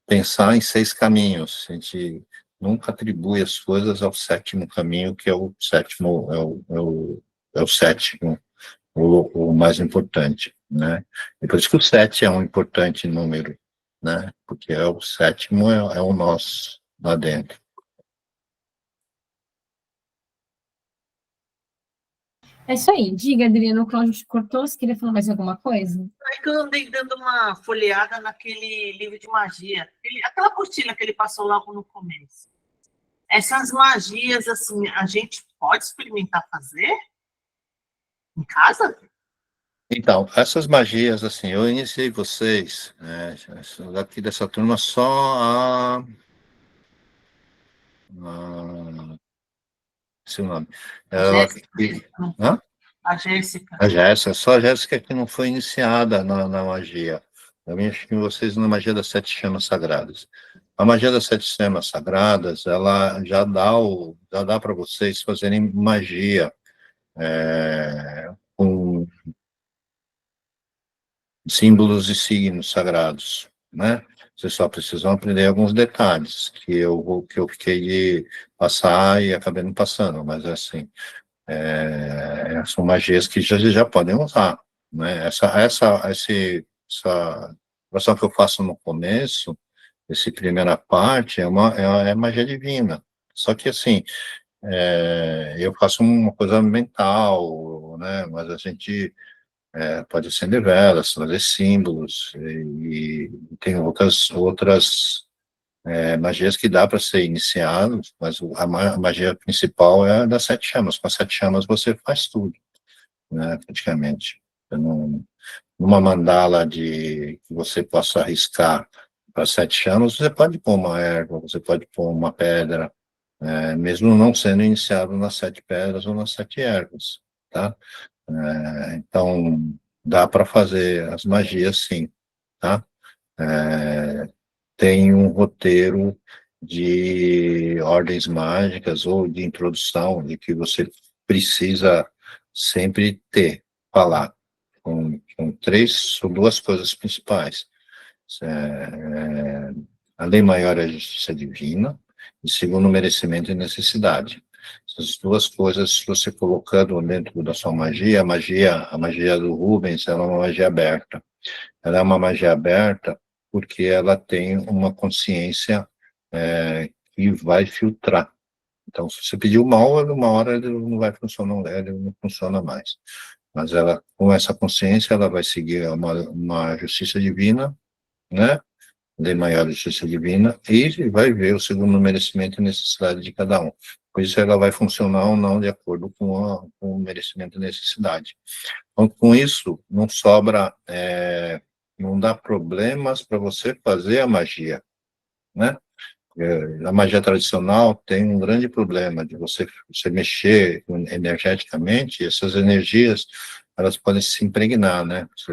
pensar em 6 caminhos, a gente nunca atribui as coisas ao sétimo caminho, que é o sétimo, é o sétimo, o mais importante, né? E por isso que o 7 é um importante número, né? Porque o sétimo é o nosso lá dentro. É isso aí. Diga, Adriano, o Cláudio te cortou, você queria falar mais alguma coisa? É que eu andei dando uma folheada naquele livro de magia, aquela apostila que ele passou logo no começo. Essas magias, assim, a gente pode experimentar fazer em casa? Então, essas magias, assim, eu iniciei vocês, né, daqui dessa turma só esse nome. Ela, hã? A Jéssica. A Jéssica, só a Jéssica que não foi iniciada na magia. Eu acho que vocês na magia das 7 chamas sagradas. A magia das 7 chamas sagradas, ela já dá para vocês fazerem magia com símbolos e signos sagrados, né? Vocês só precisam aprender alguns detalhes que eu fiquei de passar e acabei não passando, mas assim, são magias que já podem usar, né? Essa oração que eu faço no começo, essa primeira parte, é magia divina. Só que, assim, eu faço uma coisa mental, né? Mas a gente pode acender velas, trazer símbolos, e tem outras magias que dá para ser iniciado, mas a magia principal é a das 7 chamas. Com as 7 chamas você faz tudo, né, praticamente. Numa mandala que você possa arriscar para 7 chamas, você pode pôr uma erva, você pode pôr uma pedra, mesmo não sendo iniciado nas 7 pedras ou nas 7 ervas, tá? Então, dá para fazer as magias sim, tá? Tem um roteiro de ordens mágicas ou de introdução, de que você precisa sempre falar com duas coisas principais. A lei maior é a justiça divina, e segundo, merecimento e necessidade. Essas duas coisas, você colocando dentro da sua magia, a magia do Rubens, ela é uma magia aberta. Ela é uma magia aberta porque ela tem uma consciência que vai filtrar. Então, se você pediu mal, uma hora ele não vai funcionar, ele não funciona mais. Mas ela, com essa consciência, ela vai seguir uma justiça divina, né? De maior justiça divina, e vai ver o segundo merecimento e necessidade de cada um. Por isso, ela vai funcionar ou não de acordo com o merecimento e necessidade. Então, com isso, não sobra, não dá problemas para você fazer a magia, né? A magia tradicional tem um grande problema de você mexer energeticamente, e essas energias, elas podem se impregnar, né? Você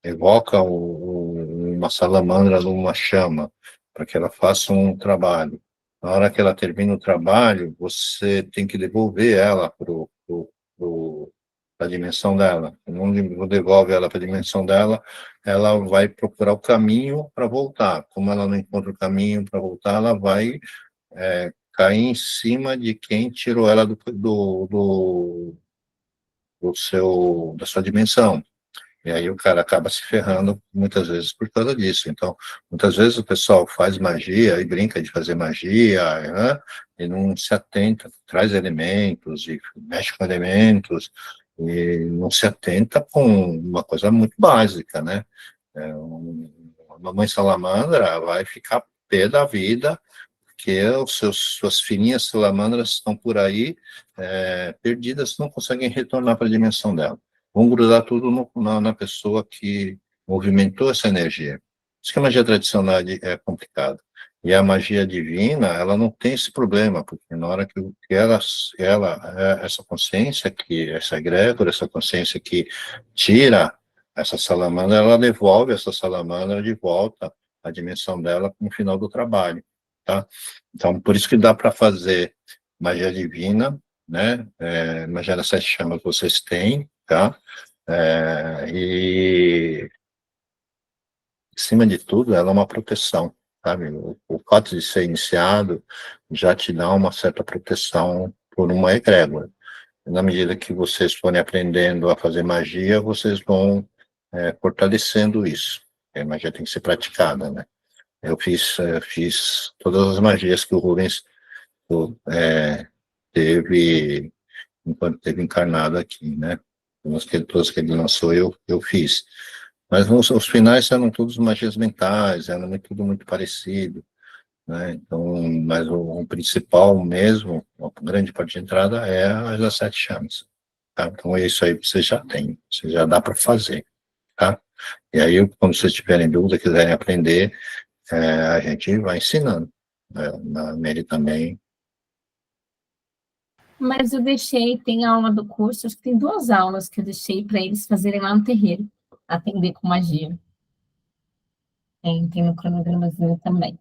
evoca uma salamandra numa chama, para que ela faça um trabalho. Na hora que ela termina o trabalho, você tem que devolver ela para a dimensão dela. Não devolve ela para a dimensão dela, ela vai procurar o caminho para voltar. Como ela não encontra o caminho para voltar, ela vai cair em cima de quem tirou ela da sua dimensão. E aí o cara acaba se ferrando muitas vezes por causa disso. Então, muitas vezes o pessoal faz magia e brinca de fazer magia, né? E não se atenta, traz elementos e mexe com elementos, e não se atenta com uma coisa muito básica, né? Uma mãe salamandra vai ficar pé da vida, porque suas filhinhas salamandras estão por aí, perdidas, não conseguem retornar para a dimensão dela. Vão grudar tudo na pessoa que movimentou essa energia. Por isso que a magia tradicional é complicada. E a magia divina, ela não tem esse problema, porque na hora que essa consciência, essa egrégora, essa consciência que tira essa salamandra, ela devolve essa salamandra de volta à dimensão dela no final do trabalho, tá? Então, por isso que dá para fazer magia divina, né? Magia das 7 chamas vocês têm, tá? E, acima de tudo, ela é uma proteção, sabe? O fato de ser iniciado já te dá uma certa proteção por uma egrégora. Na medida que vocês forem aprendendo a fazer magia, vocês vão fortalecendo isso. A magia tem que ser praticada, né? Eu fiz todas as magias que o Rubens teve enquanto esteve encarnado aqui, né? Todas que ele lançou, eu fiz. Mas os finais eram todos magias mentais, era tudo muito parecido, né? Então, mas o principal mesmo, a grande parte de entrada é as das 7 chamas, tá? Então, isso aí você já tem, você já dá para fazer, tá? E aí, quando vocês tiverem dúvida, quiserem aprender, a gente vai ensinando, né? Nele também. Mas eu deixei, tem aula do curso, acho que tem 2 aulas que eu deixei para eles fazerem lá no terreiro, atender com magia. Tem no cronogramazinho também.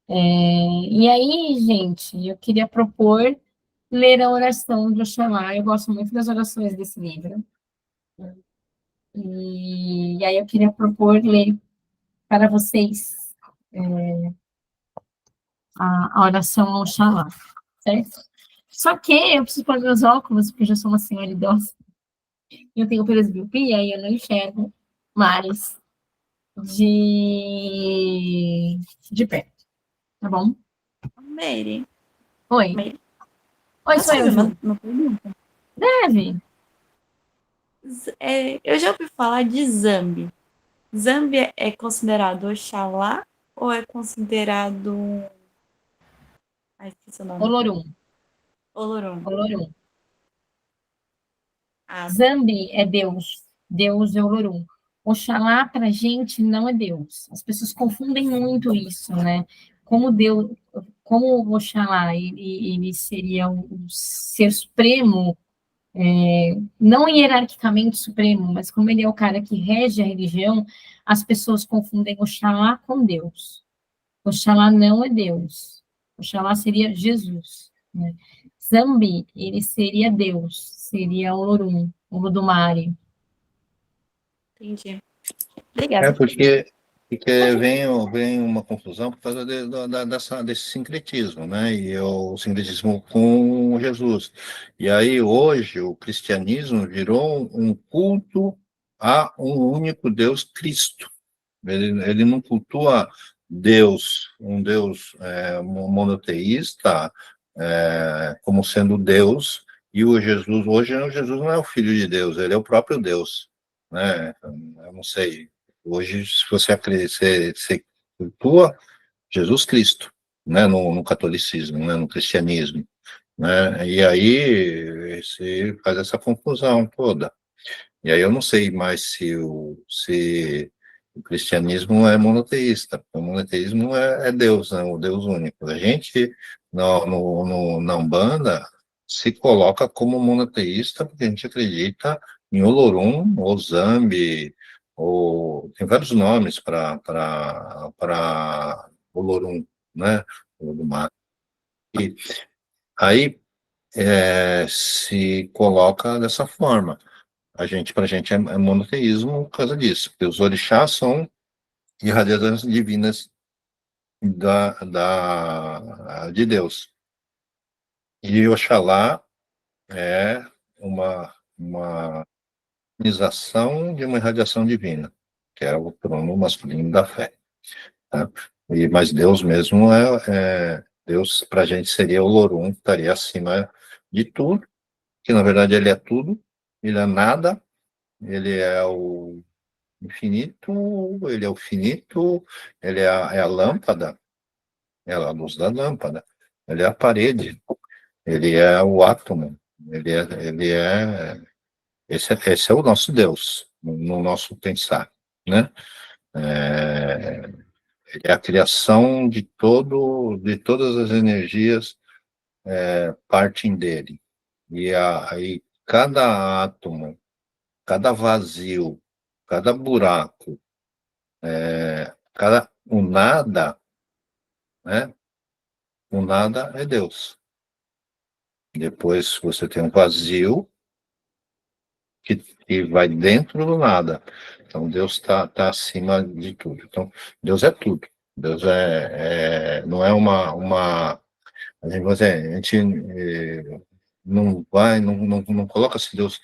E aí, gente, eu queria propor ler a oração de Oxalá. Eu gosto muito das orações desse livro. E aí eu queria propor ler para vocês a oração ao Oxalá, certo? Só que eu preciso pôr meus óculos, porque eu já sou uma senhora idosa. Eu tenho presbiopia e eu não enxergo mais de perto, tá bom? Mary. Oi. Mary. Oi, sou eu, Ju. Uma pergunta? Deve. Eu já ouvi falar de Zambi. Zambi é considerado Oxalá ou é considerado... esqueci o nome. Olorum. Olorum. Zambi é Deus. Deus é Olorum. Oxalá, para a gente, não é Deus. As pessoas confundem muito isso, né? Como Deus, como o Oxalá, ele seria o ser supremo, não hierarquicamente supremo, mas como ele é o cara que rege a religião, as pessoas confundem Oxalá com Deus. Oxalá não é Deus. Oxalá seria Jesus, né? Zambi, ele seria Deus, seria Olorum, Olodumare. Entendi. É Obrigada. porque vem uma confusão por causa desse sincretismo, né? E o sincretismo com Jesus. E aí, hoje, o cristianismo virou um culto a um único Deus, Cristo. Ele não cultua Deus, um Deus monoteísta, como sendo Deus, e hoje o Jesus não é o Filho de Deus, ele é o próprio Deus, né? Eu não sei, hoje se você você cultua Jesus Cristo, né? No catolicismo, né? No cristianismo, né? E aí você faz essa confusão toda. E aí eu não sei mais se o cristianismo é monoteísta. O monoteísmo é Deus, né? O Deus único. A gente, na Umbanda, se coloca como monoteísta porque a gente acredita em Olorum, ou Zambi, ou tem vários nomes para Olorum, né? Olodumare. E aí se coloca dessa forma. Pra gente é monoteísmo por causa disso, porque os orixás são irradiações divinas de Deus. E Oxalá é uma organização de uma irradiação divina, que é o trono masculino da fé. Tá? Mas Deus mesmo Deus para a gente seria o Lorum, que estaria acima de tudo, que na verdade ele é tudo, ele é nada, ele é o infinito, ele é o finito, ele é a lâmpada, é a luz da lâmpada, ele é a parede, ele é o átomo, esse é o nosso Deus, no nosso pensar, né? Ele é a criação de todas as energias partem dele. E aí cada átomo, cada vazio, cada buraco, o nada, né? O nada é Deus. Depois você tem um vazio que vai dentro do nada. Então Deus tá acima de tudo. Então Deus é tudo. Deus não é a gente não vai, não coloca se Deus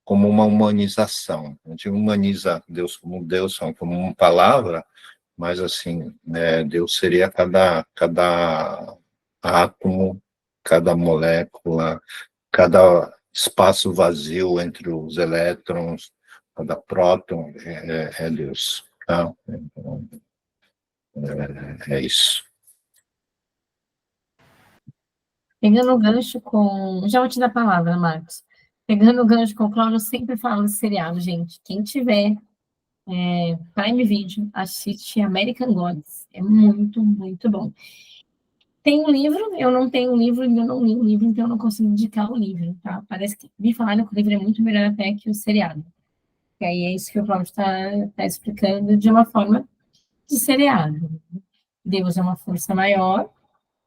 como uma humanização. A gente humaniza Deus como Deus, como uma palavra, mas assim, né, Deus seria cada átomo, cada molécula, cada espaço vazio entre os elétrons, cada próton é Deus. Tá? Então, é isso. Pegando o gancho com... Já vou te dar a palavra, Marcos. Pegando o gancho com o Cláudio, eu sempre falo desse seriado, gente. Quem tiver Prime Video, assiste American Gods. É muito, muito bom. Tem um livro, eu não tenho um livro, ainda não li o livro, então eu não consigo indicar o livro, tá? Parece que me falaram que o livro é muito melhor até que o seriado. E aí é isso que o Cláudio está explicando de uma forma de seriado. Deus é uma força maior,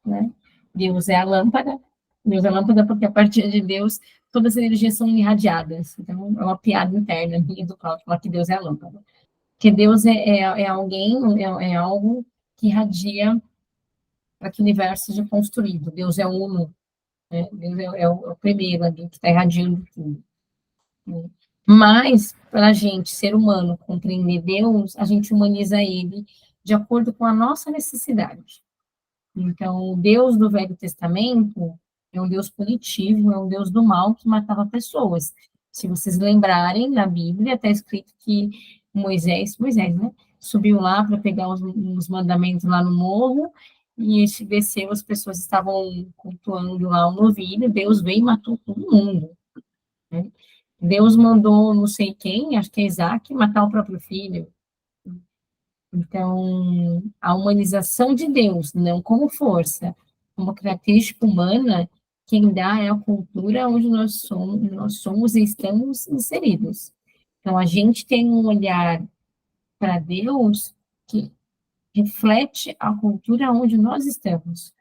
né? Deus é a lâmpada. Deus é a lâmpada porque a partir de Deus todas as energias são irradiadas. Então é uma piada interna minha do Cláudio falar que Deus é a lâmpada. Porque Deus é alguém, é algo que irradia para que o universo seja construído. Deus é uno, né? Deus é o primeiro ali que está irradiando tudo. Né? Mas, para a gente, ser humano, compreender Deus, a gente humaniza ele de acordo com a nossa necessidade. Então, o Deus do Velho Testamento é um Deus punitivo, é um Deus do mal que matava pessoas. Se vocês lembrarem, na Bíblia está escrito que Moisés, né, subiu lá para pegar os mandamentos lá no morro, e desceu, as pessoas estavam cultuando lá o novilho, Deus veio e matou todo mundo. Né? Deus mandou não sei quem, acho que é Isaac, matar o próprio filho. Então, a humanização de Deus, não como força, como característica humana, quem dá é a cultura onde nós somos e estamos inseridos. Então, a gente tem um olhar para Deus que reflete a cultura onde nós estamos.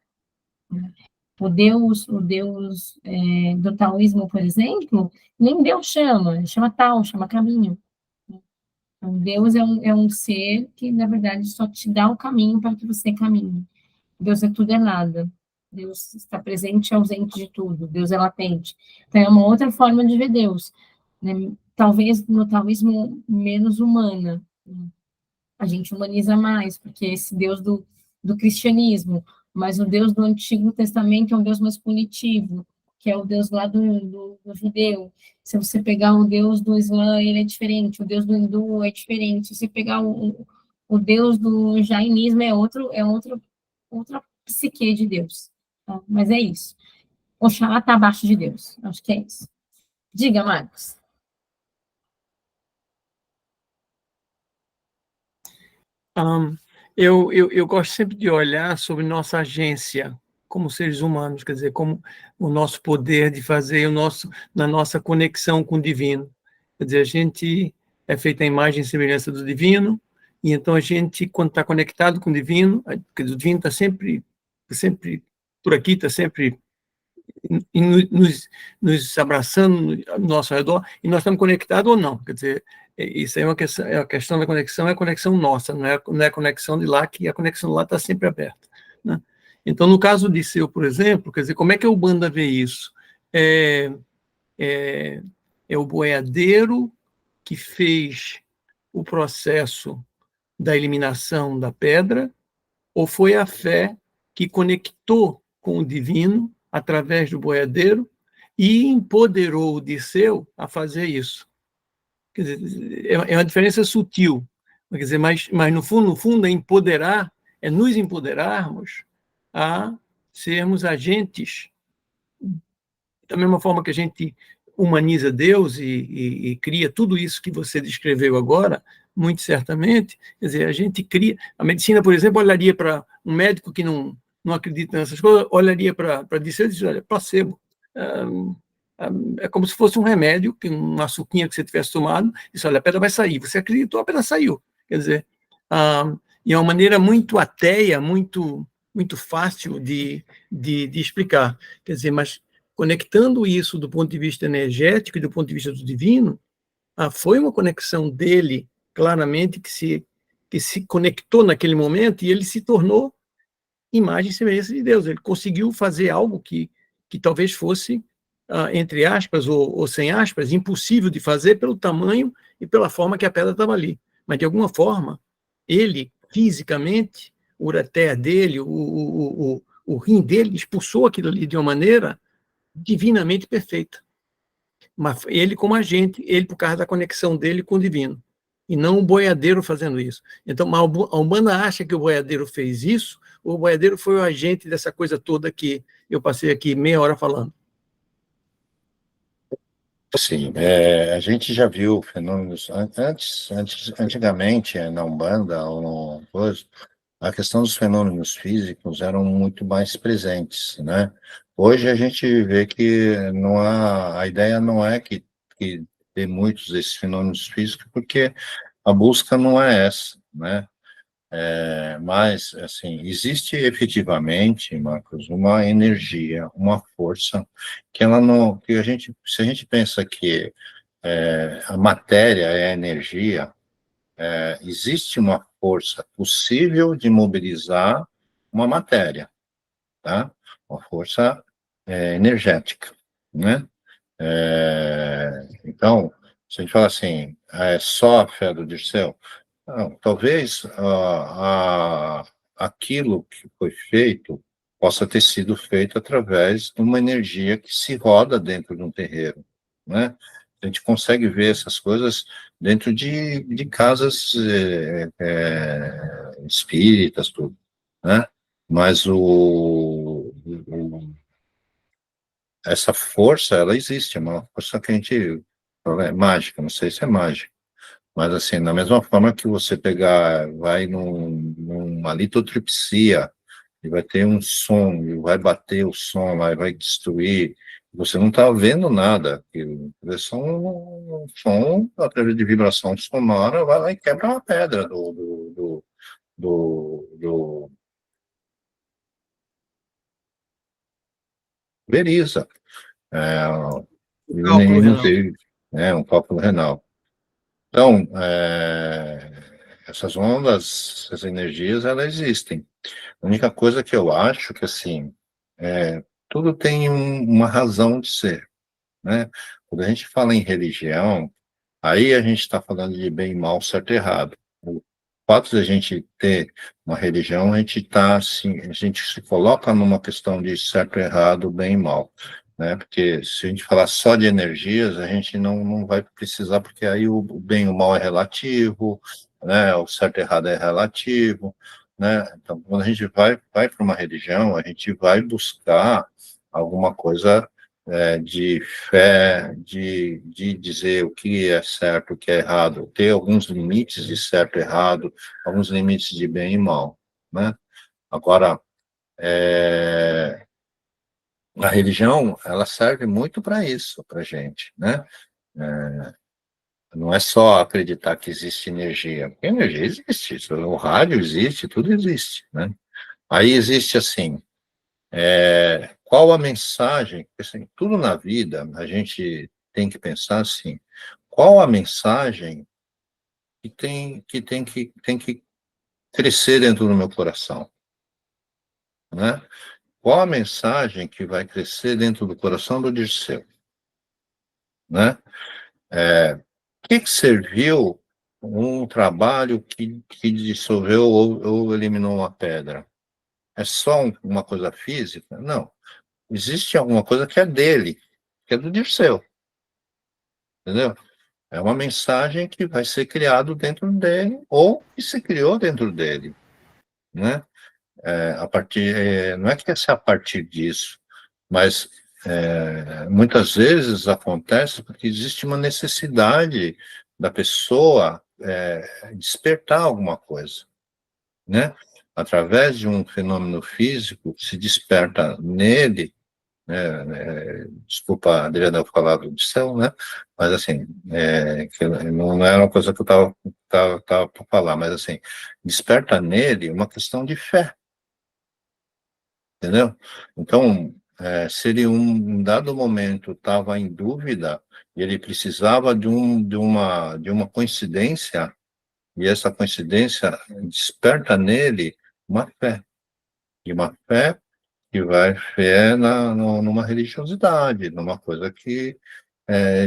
O Deus do taoísmo, por exemplo, nem Deus chama Tao, chama caminho. Então, Deus é um ser que, na verdade, só te dá o caminho para que você caminhe. Deus é tudo, é nada. Deus está presente e ausente de tudo. Deus é latente. Então, é uma outra forma de ver Deus, né? Talvez no taoísmo menos humana. A gente humaniza mais, porque esse Deus do cristianismo, mas o Deus do Antigo Testamento é um Deus mais punitivo, que é o Deus lá do judeu. Se você pegar o Deus do Islã, ele é diferente, o Deus do hindu é diferente. Se você pegar o Deus do jainismo, outra psique de Deus. Tá? Mas é isso. Oxalá está abaixo de Deus. Acho que é isso. Diga, Marcos. Eu gosto sempre de olhar sobre nossa agência como seres humanos, quer dizer, como o nosso poder de fazer na nossa conexão com o divino. Quer dizer, a gente é feita a imagem e semelhança do divino, e então a gente, quando está conectado com o divino está sempre por aqui, está sempre nos abraçando no nosso redor, e nós estamos conectados ou não. Quer dizer, isso aí é a questão da conexão, é a conexão nossa, não é a conexão de lá, que a conexão lá está sempre aberta, né? Então, no caso de Disseu, por exemplo, quer dizer, como é que a Umbanda vê isso? É o boiadeiro que fez o processo da eliminação da pedra, ou foi a fé que conectou com o divino através do boiadeiro e empoderou o Disseu a fazer isso? Quer dizer, é uma diferença sutil, quer dizer, mas no fundo é empoderar, é nos empoderarmos a sermos agentes, da mesma forma que a gente humaniza Deus e cria tudo isso que você descreveu agora, muito certamente. Quer dizer, a gente cria... A medicina, por exemplo, olharia para um médico que não acredita nessas coisas, olharia para Disseu e diz, olha, placebo. É como se fosse um remédio, uma suquinha que você tivesse tomado, e diz, olha, a pedra vai sair. Você acreditou, a pedra saiu. Quer dizer, e é uma maneira muito ateia, muito fácil de explicar. Quer dizer, mas conectando isso do ponto de vista energético e do ponto de vista do divino, foi uma conexão dele, claramente, que se conectou naquele momento e ele se tornou imagem e semelhança de Deus. Ele conseguiu fazer algo que talvez fosse, entre aspas ou sem aspas, impossível de fazer pelo tamanho e pela forma que a pedra estava ali. Mas, de alguma forma, ele, fisicamente, o ureter dele, o rim dele, expulsou aquilo ali de uma maneira divinamente perfeita. Mas ele como agente, ele por causa da conexão dele com o divino, e não o boiadeiro fazendo isso. Então, a Umbanda acha que o boiadeiro fez isso, ou o boiadeiro foi o agente dessa coisa toda que eu passei aqui meia hora falando. Sim, a gente já viu fenômenos antigamente na Umbanda ou coisa, a questão dos fenômenos físicos eram muito mais presentes, né? Hoje a gente vê que a ideia não é que tem muitos desses fenômenos físicos, porque a busca não é essa, né? Mas, assim, existe efetivamente, Marcos, uma energia, uma força que ela não, que se a gente pensa que a matéria é energia, existe uma força possível de mobilizar uma matéria, tá? Uma força energética, né? Então, se a gente fala assim, é só a fé do Dirceu, não, talvez aquilo que foi feito possa ter sido feito através de uma energia que se roda dentro de um terreiro, né? A gente consegue ver essas coisas dentro de casas espíritas, tudo, né? Mas essa força, ela existe, é uma força que a gente é mágica, não sei se é mágica, mas assim, da mesma forma que você vai numa litotripsia, e vai ter um som, e vai bater o som, vai destruir, você não está vendo nada, é só um som, através de vibração sonora, vai lá e quebra uma pedra do Veriza. Cálculo Não renal. teve, um cálculo renal. Então, essas ondas, essas energias, elas existem. A única coisa que eu acho que, assim, tudo tem uma razão de ser, né? Quando a gente fala em religião, aí a gente está falando de bem e mal, certo e errado. O fato de a gente ter uma religião, a gente tá, assim, a gente se coloca numa questão de certo e errado, bem e mal, né? Porque se a gente falar só de energias, a gente não vai precisar, porque aí o bem e o mal é relativo, né? O certo e errado é relativo, né? Então, quando a gente vai para uma religião, a gente vai buscar alguma coisa de fé, de dizer o que é certo, o que é errado, ter alguns limites de certo e errado, alguns limites de bem e mal, né? Agora, a religião, ela serve muito para isso, para gente, né? Não é só acreditar que existe energia, porque energia existe, o rádio existe, tudo existe, né? Aí existe assim, qual a mensagem? Assim, tudo na vida a gente tem que pensar assim, qual a mensagem que tem que crescer dentro do meu coração, né? Qual a mensagem que vai crescer dentro do coração do Dirceu, né? Que serviu um trabalho que dissolveu ou eliminou uma pedra? É só uma coisa física? Não. Existe alguma coisa que é dele, que é do Dirceu, entendeu? É uma mensagem que vai ser criado dentro dele ou que se criou dentro dele, né? Não é que é a partir disso, mas muitas vezes acontece porque existe uma necessidade da pessoa despertar alguma coisa, né? Através de um fenômeno físico, se desperta nele, desculpa, Adriana, eu falar do céu, né? Mas assim, que não era uma coisa que eu estava para falar, mas assim, desperta nele uma questão de fé, entendeu? Então, se ele um dado momento estava em dúvida e ele precisava de uma coincidência, e essa coincidência desperta nele uma fé, e uma fé que vai fé numa religiosidade, numa coisa que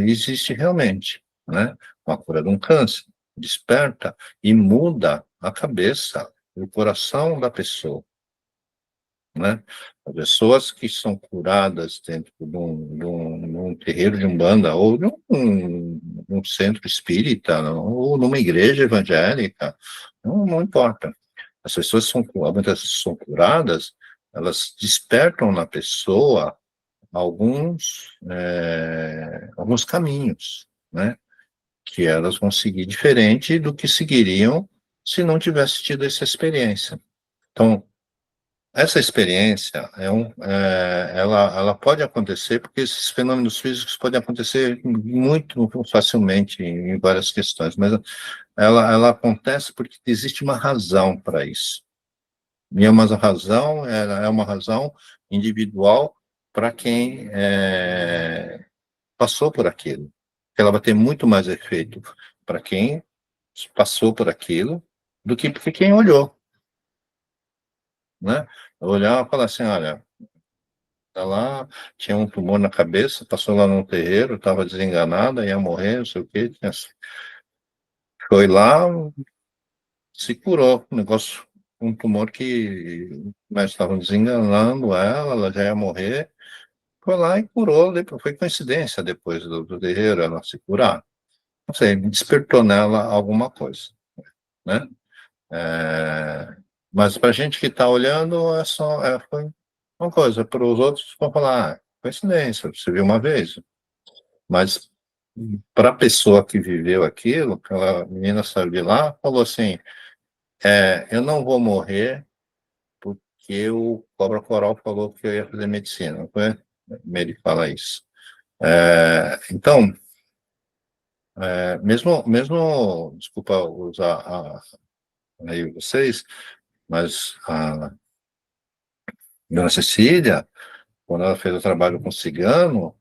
existe realmente, né? Uma cura de um câncer, desperta e muda a cabeça, o coração da pessoa, né? As pessoas que são curadas dentro de um terreiro de umbanda ou de um centro espírita ou numa igreja evangélica, não importa. As pessoas muitas vezes são curadas, elas despertam na pessoa alguns caminhos, né? Que elas vão seguir diferente do que seguiriam se não tivesse tido essa experiência. Então, essa experiência ela pode acontecer porque esses fenômenos físicos podem acontecer muito facilmente em várias questões, mas ela acontece porque existe uma razão para isso. E é uma razão individual para quem passou por aquilo. Ela vai ter muito mais efeito para quem passou por aquilo do que para quem olhou, né? Olhar e falar assim, olha, tá lá, tinha um tumor na cabeça, passou lá no terreiro, estava desenganada, ia morrer, não sei o quê. Foi lá, se curou. Um negócio, um tumor que mas estavam desenganando ela já ia morrer. Foi lá e curou, depois, foi coincidência depois do terreiro ela se curar. Não sei, despertou nela alguma coisa, né? Mas para a gente que está olhando, foi uma coisa. Para os outros, vão falar, coincidência, você viu uma vez. Mas para a pessoa que viveu aquilo, aquela menina saiu de lá, falou assim, eu não vou morrer porque o Cobra Coral falou que eu ia fazer medicina. Não foi? Ele fala isso. Então, mesmo, desculpa usar aí vocês, mas a Dona Cecília, quando ela fez o trabalho com o cigano,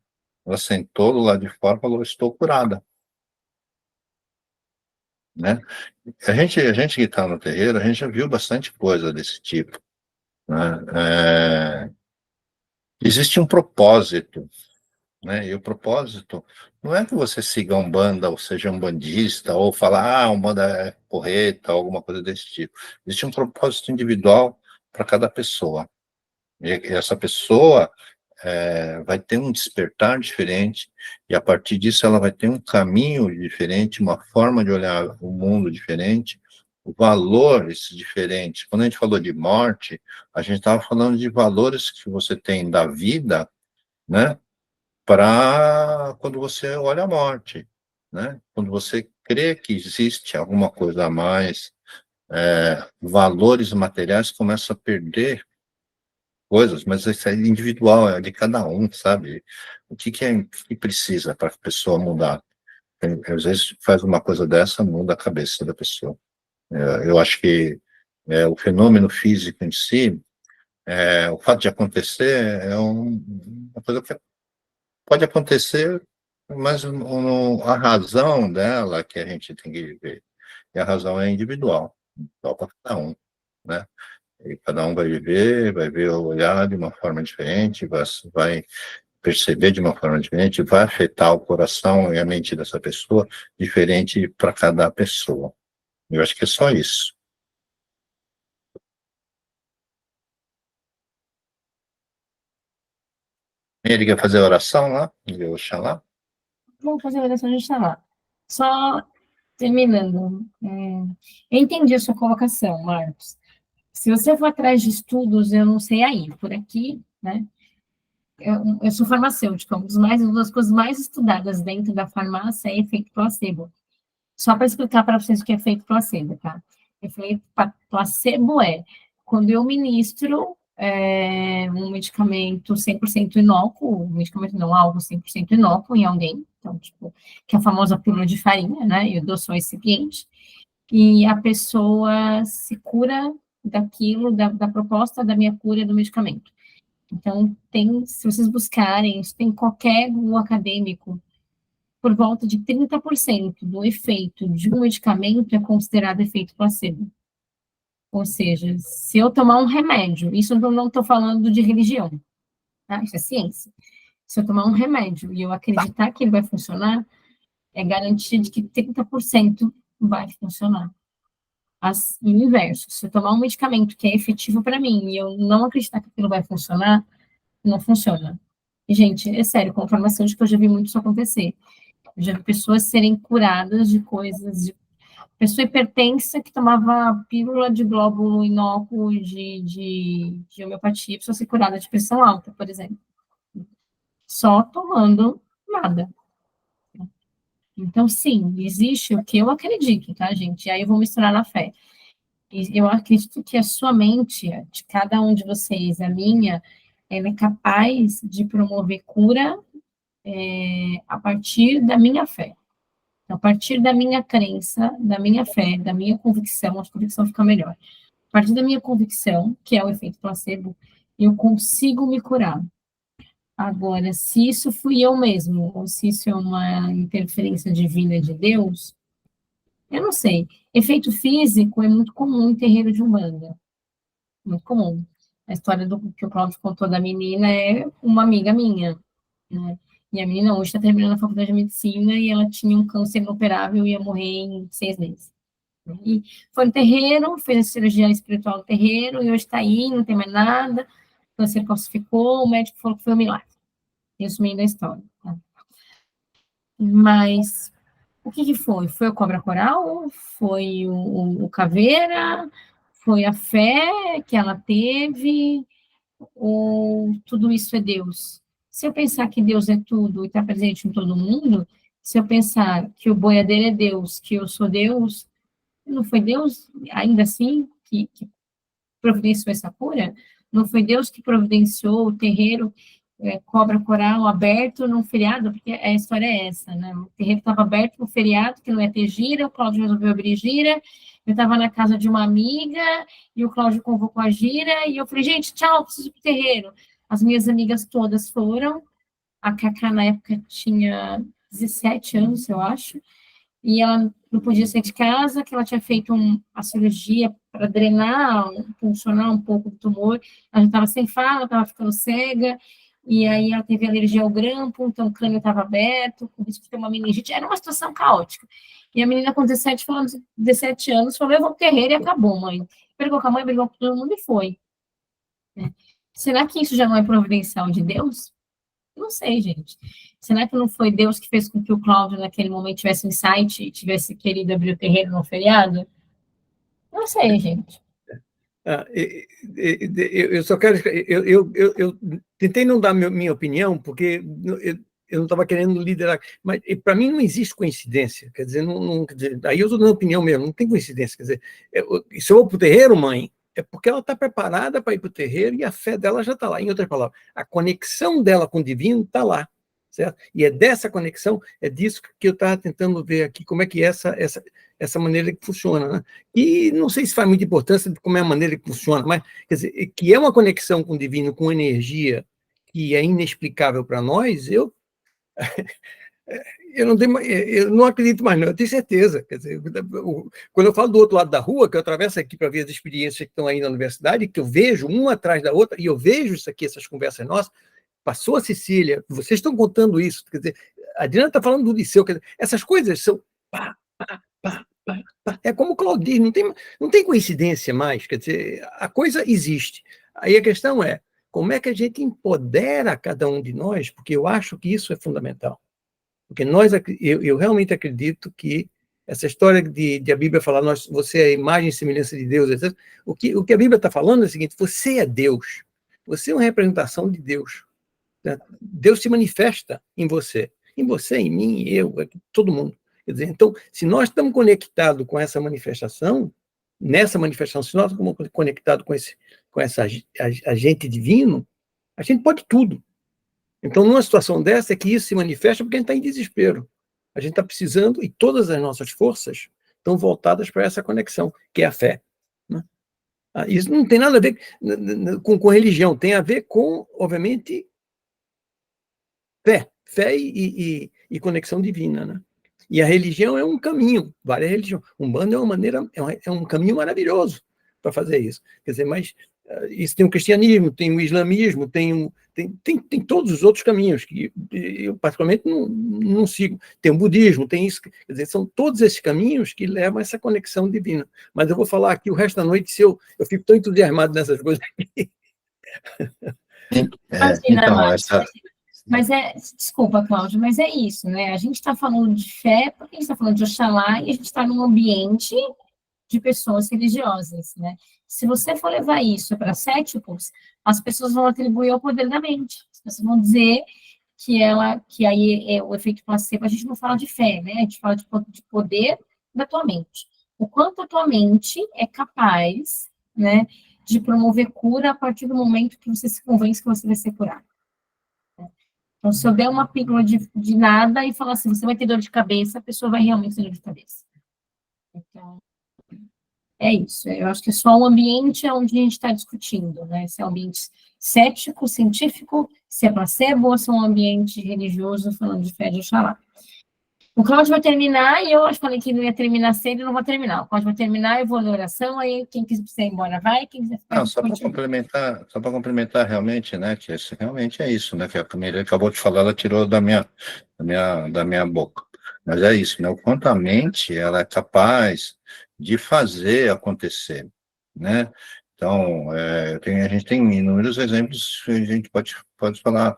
ela sentou do lado de fora e falou, estou curada, né? A gente que está no terreiro, a gente já viu bastante coisa desse tipo, né? Existe um propósito, né? E o propósito não é que você siga a Umbanda, ou seja um bandista, ou falar, a Umbanda é correta, alguma coisa desse tipo. Existe um propósito individual para cada pessoa. E essa pessoa vai ter um despertar diferente, e a partir disso ela vai ter um caminho diferente, uma forma de olhar o mundo diferente, valores diferentes. Quando a gente falou de morte, a gente estava falando de valores que você tem da vida, né, para quando você olha a morte, né, quando você crê que existe alguma coisa a mais, valores materiais começam a perder coisas, mas isso é individual, é de cada um, sabe? O que precisa para a pessoa mudar? Às vezes faz uma coisa dessa, muda a cabeça da pessoa. Eu acho que o fenômeno físico em si, o fato de acontecer uma coisa que pode acontecer, mas a razão dela que a gente tem que viver. E a razão é individual, igual para cada um, né? E cada um vai viver, vai ver o olhar de uma forma diferente, vai perceber de uma forma diferente, vai afetar o coração e a mente dessa pessoa diferente para cada pessoa. Eu acho que é só isso. Ele quer fazer a oração lá, de Oxalá? Vamos fazer a oração de Xalá. Só terminando, eu entendi a sua colocação, Marcos. Se você for atrás de estudos, eu não sei aí, por aqui, né? Eu sou farmacêutica, uma das coisas mais estudadas dentro da farmácia é efeito placebo. Só para explicar para vocês o que é efeito placebo, tá? Efeito placebo é quando eu ministro um medicamento 100% inócuo, um medicamento não, algo 100% inócuo em alguém, então, tipo, que é a famosa pílula de farinha, né? Eu dou só esse cliente, e a pessoa se cura daquilo, da proposta da minha cura do medicamento. Então, se vocês buscarem, isso tem qualquer Google acadêmico, por volta de 30% do efeito de um medicamento é considerado efeito placebo. Ou seja, se eu tomar um remédio, isso eu não estou falando de religião, tá? Isso é ciência. Se eu tomar um remédio e eu acreditar que ele vai funcionar, é garantia de que 30% vai funcionar. E o inverso, se eu tomar um medicamento que é efetivo para mim e eu não acreditar que aquilo vai funcionar, não funciona. E, gente, é sério, com farmacêutica eu já vi muito isso acontecer. Eu já vi pessoas serem curadas de coisas, pessoa hipertensa que tomava pílula de glóbulo inócuo de homeopatia, pessoa ser curada de pressão alta, por exemplo. Só tomando nada. Então, sim, existe o que eu acredito, tá, gente? E aí eu vou misturar na fé. Eu acredito que a sua mente, de cada um de vocês, a minha, ela é capaz de promover cura a partir da minha fé. A partir da minha crença, da minha fé, da minha convicção, a convicção fica melhor. A partir da minha convicção, que é o efeito placebo, eu consigo me curar. Agora, se isso fui eu mesmo, ou se isso é uma interferência divina de Deus, eu não sei. Efeito físico é muito comum em terreiro de Umbanda. Muito comum. A história que o Cláudio contou da menina é uma amiga minha, né? E a menina hoje está terminando a faculdade de medicina e ela tinha um câncer inoperável e ia morrer em 6 meses. E foi no terreiro, fez a cirurgia espiritual no terreiro e hoje está aí, não tem mais nada, o câncer calcificou, o médico falou que foi um milagre. Resumindo a história. Tá? Mas o que foi? Foi o cobra coral? Foi o caveira? Foi a fé que ela teve? Ou tudo isso é Deus? Se eu pensar que Deus é tudo e está presente em todo mundo, se eu pensar que o boiadeiro é Deus, que eu sou Deus, não foi Deus, ainda assim, que providenciou essa cura? Não foi Deus que providenciou o terreiro cobra coral aberto num feriado? Porque a história é essa, né? O terreiro estava aberto no feriado, que não ia ter gira, o Cláudio resolveu abrir gira, Eu estava na casa de uma amiga, e o Cláudio convocou a gira, e eu falei, gente, tchau, preciso ir pro terreiro. As minhas amigas todas foram, a Cacá na época tinha 17 anos, eu acho, e ela não podia sair de casa, que ela tinha feito a cirurgia para drenar, funcionar um pouco do tumor, ela já estava sem fala, estava ficando cega, e aí ela teve alergia ao grampo, então o crânio estava aberto, com risco de ter uma meningite, era uma situação caótica. E a menina com 17 anos falou, eu vou pro terreiro e acabou, mãe. Brigou com a mãe, brigou com todo mundo e foi. Será que isso já não é providencial de Deus? Não sei, gente. Será que não foi Deus que fez com que o Cláudio, naquele momento, tivesse um insight e tivesse querido abrir o terreiro no feriado? Não sei, gente. Eu só quero... Eu tentei não dar minha opinião, porque eu não estava querendo liderar, mas para mim não existe coincidência, quer dizer, quer dizer, aí eu estou dando opinião mesmo, não tem coincidência, quer dizer, se eu vou para o terreiro, mãe, é porque ela está preparada para ir para o terreiro e a fé dela já está lá. Em outras palavras, a conexão dela com o divino está lá, certo? E é dessa conexão, é disso que eu estava tentando ver aqui, como é que é essa maneira que funciona, né? E não sei se faz muita importância de como é a maneira que funciona, mas, quer dizer, que é uma conexão com o divino, com energia que é inexplicável para nós, eu não acredito mais, não, eu tenho certeza. Quer dizer, quando eu falo do outro lado da rua, que eu atravesso aqui para ver as experiências que estão aí na universidade, que eu vejo uma atrás da outra, e eu vejo isso aqui, essas conversas nossas, passou a Cecília, vocês estão contando isso, quer dizer, a Adriana está falando do liceu, quer dizer, essas coisas são pá, pá, pá, pá, pá. É como o Claudio diz, não tem coincidência mais, quer dizer, a coisa existe. Aí a questão é, como é que a gente empodera cada um de nós, porque eu acho que isso é fundamental. Porque eu realmente acredito que essa história de a Bíblia falar, você é a imagem e semelhança de Deus, etc., o que a Bíblia está falando é o seguinte, você é Deus, você é uma representação de Deus. Né? Deus se manifesta em você, em mim, eu, todo mundo. Quer dizer, então, se nós estamos conectados com essa manifestação, se nós estamos conectados com essa agente divino, a gente pode tudo. Então, numa situação dessa, é que isso se manifesta porque a gente está em desespero. A gente está precisando, e todas as nossas forças estão voltadas para essa conexão, que é a fé. Né? Isso não tem nada a ver com religião, tem a ver com, obviamente, fé e conexão divina. Né? E a religião é um caminho, várias religiões. Umbanda é um caminho maravilhoso para fazer isso. Quer dizer, mas isso tem o cristianismo, tem o islamismo, tem todos os outros caminhos que eu particularmente não sigo. Tem o budismo, tem isso. Quer dizer, são todos esses caminhos que levam a essa conexão divina. Mas eu vou falar aqui o resto da noite, se eu fico tão entusiasmado nessas coisas aqui. Então, essa... Mas desculpa, Cláudio, mas é isso, né? A gente está falando de fé, porque a gente está falando de Oxalá e a gente está num ambiente de pessoas religiosas, né? Se você for levar isso para céticos, as pessoas vão atribuir ao poder da mente. As pessoas vão dizer que aí é o efeito placebo. A gente não fala de fé, né? A gente fala de poder da tua mente. O quanto a tua mente é capaz, né, de promover cura a partir do momento que você se convence que você vai ser curado. Então, se eu der uma pílula de nada e falar assim, você vai ter dor de cabeça, a pessoa vai realmente ter dor de cabeça. Então, é isso. Eu acho que é só o ambiente onde a gente está discutindo, né? Se é um ambiente cético, científico, se é placebo, ou se é um ambiente religioso, falando de fé de Oxalá. O Cláudio vai terminar, e eu falei que não ia terminar cedo, eu não vou terminar. O Cláudio vai terminar, eu vou ler oração, aí quem quiser ir embora vai, quem quiser ficar... Não, só para complementar realmente, né, que isso realmente é isso, né, que a Camila acabou de falar, ela tirou da minha boca. Mas é isso, né, o quanto a mente, ela é capaz de fazer acontecer, né? Então, a gente tem inúmeros exemplos que a gente pode falar,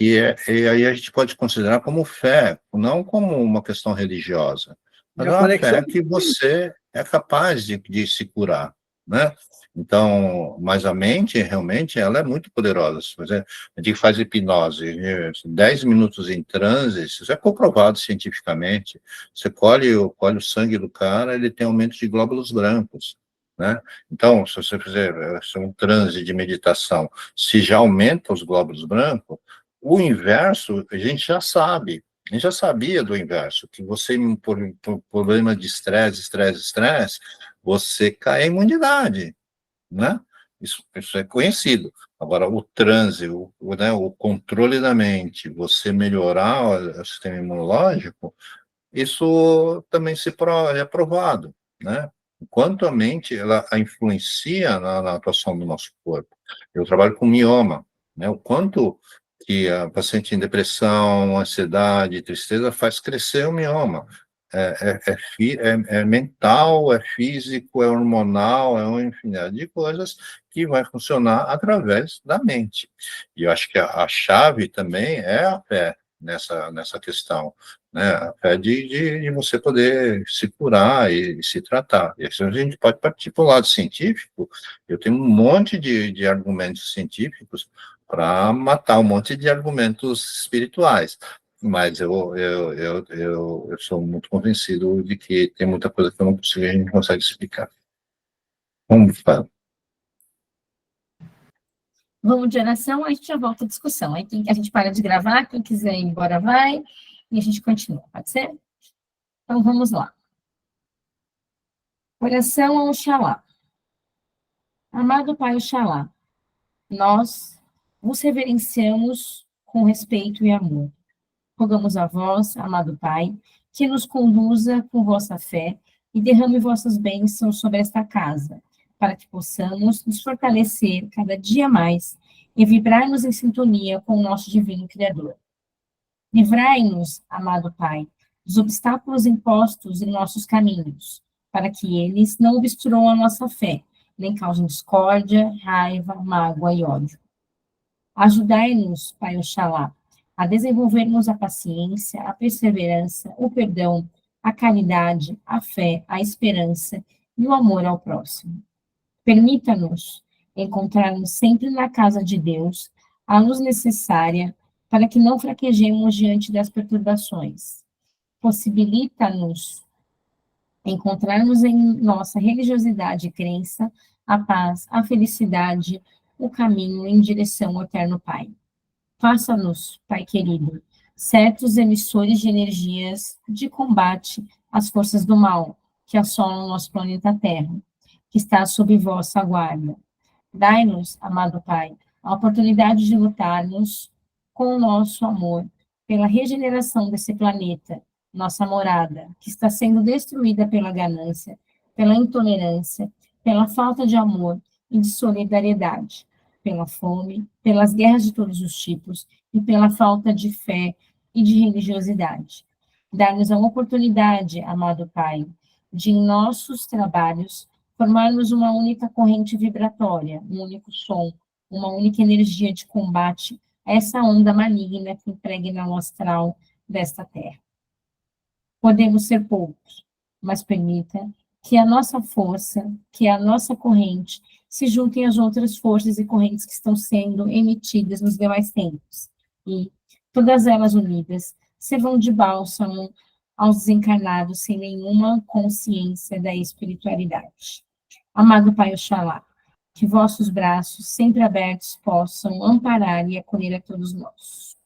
e aí a gente pode considerar como fé, não como uma questão religiosa, mas é uma fé que você é capaz de se curar, né? Então, mas a mente, realmente, ela é muito poderosa. Se você, a gente faz hipnose, 10 minutos em transe, isso é comprovado cientificamente. Você colhe o sangue do cara, ele tem aumento de glóbulos brancos, né? Então, se você fizer um transe de meditação, se já aumenta os glóbulos brancos, o inverso a gente já sabe, A gente já sabia do inverso, que você, por problema de estresse, você cai a imunidade, né? Isso é conhecido. Agora, o transe, né, o controle da mente, você melhorar o sistema imunológico, isso também é provado, né? Enquanto a mente ela influencia na atuação do nosso corpo. Eu trabalho com mioma, né? O quanto que a paciente em depressão, ansiedade, tristeza faz crescer o mioma. É mental, é físico, é hormonal, é uma infinidade de coisas que vai funcionar através da mente. E eu acho que a chave também é a fé nessa questão, né? A fé de você poder se curar e se tratar. E assim a gente pode partir para o lado científico. Eu tenho um monte de argumentos científicos para matar um monte de argumentos espirituais. Mas eu sou muito convencido de que tem muita coisa que eu não consigo, a gente não consegue explicar. Vamos falar. Vamos de oração, a gente já volta à discussão. Aí a gente para de gravar, quem quiser ir embora vai, e a gente continua, pode ser? Então vamos lá. Oração ao Oxalá. Amado Pai Oxalá, nós vos reverenciamos com respeito e amor. Rogamos a vós, amado Pai, que nos conduza com vossa fé e derrame vossas bênçãos sobre esta casa, para que possamos nos fortalecer cada dia mais e vibrarmos em sintonia com o nosso divino Criador. Livrai-nos, amado Pai, dos obstáculos impostos em nossos caminhos, para que eles não obstruam a nossa fé, nem causem discórdia, raiva, mágoa e ódio. Ajudai-nos, Pai Oxalá, a desenvolvermos a paciência, a perseverança, o perdão, a caridade, a fé, a esperança e o amor ao próximo. Permita-nos encontrarmos sempre na casa de Deus a luz necessária para que não fraquejemos diante das perturbações. Possibilita-nos encontrarmos em nossa religiosidade e crença a paz, a felicidade, o caminho em direção ao Eterno Pai. Faça-nos, Pai querido, certos emissores de energias de combate às forças do mal que assolam o nosso planeta Terra, que está sob vossa guarda. Dai-nos, amado Pai, a oportunidade de lutarmos com o nosso amor pela regeneração desse planeta, nossa morada, que está sendo destruída pela ganância, pela intolerância, pela falta de amor e de solidariedade, pela fome, pelas guerras de todos os tipos e pela falta de fé e de religiosidade. Dar-nos a oportunidade, amado Pai, de em nossos trabalhos formarmos uma única corrente vibratória, um único som, uma única energia de combate a essa onda maligna que impregna o astral desta terra. Podemos ser poucos, mas permita que a nossa força, que a nossa corrente se juntem às outras forças e correntes que estão sendo emitidas nos demais tempos, e, todas elas unidas, servam de bálsamo aos desencarnados sem nenhuma consciência da espiritualidade. Amado Pai Oxalá, que vossos braços, sempre abertos, possam amparar e acolher a todos nós.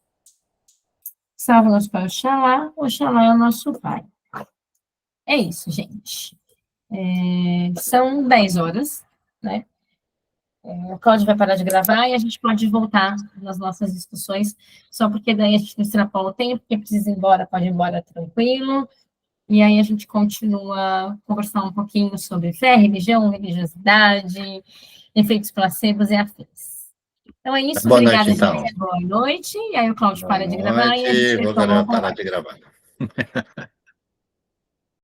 Salva-nos, Pai Oxalá, Oxalá é o nosso Pai. É isso, gente. São 10 horas, né? O Cláudio vai parar de gravar e a gente pode voltar nas nossas discussões, só porque daí a gente não extrapola o tempo, porque precisa ir embora, pode ir embora tranquilo, e aí a gente continua conversando um pouquinho sobre fé, religião, religiosidade, efeitos placebos e afins. Então é isso, Boa obrigada, noite, então. gente, boa noite, e aí o Cláudio para de gravar e a gente Vou retoma. parar de gravar.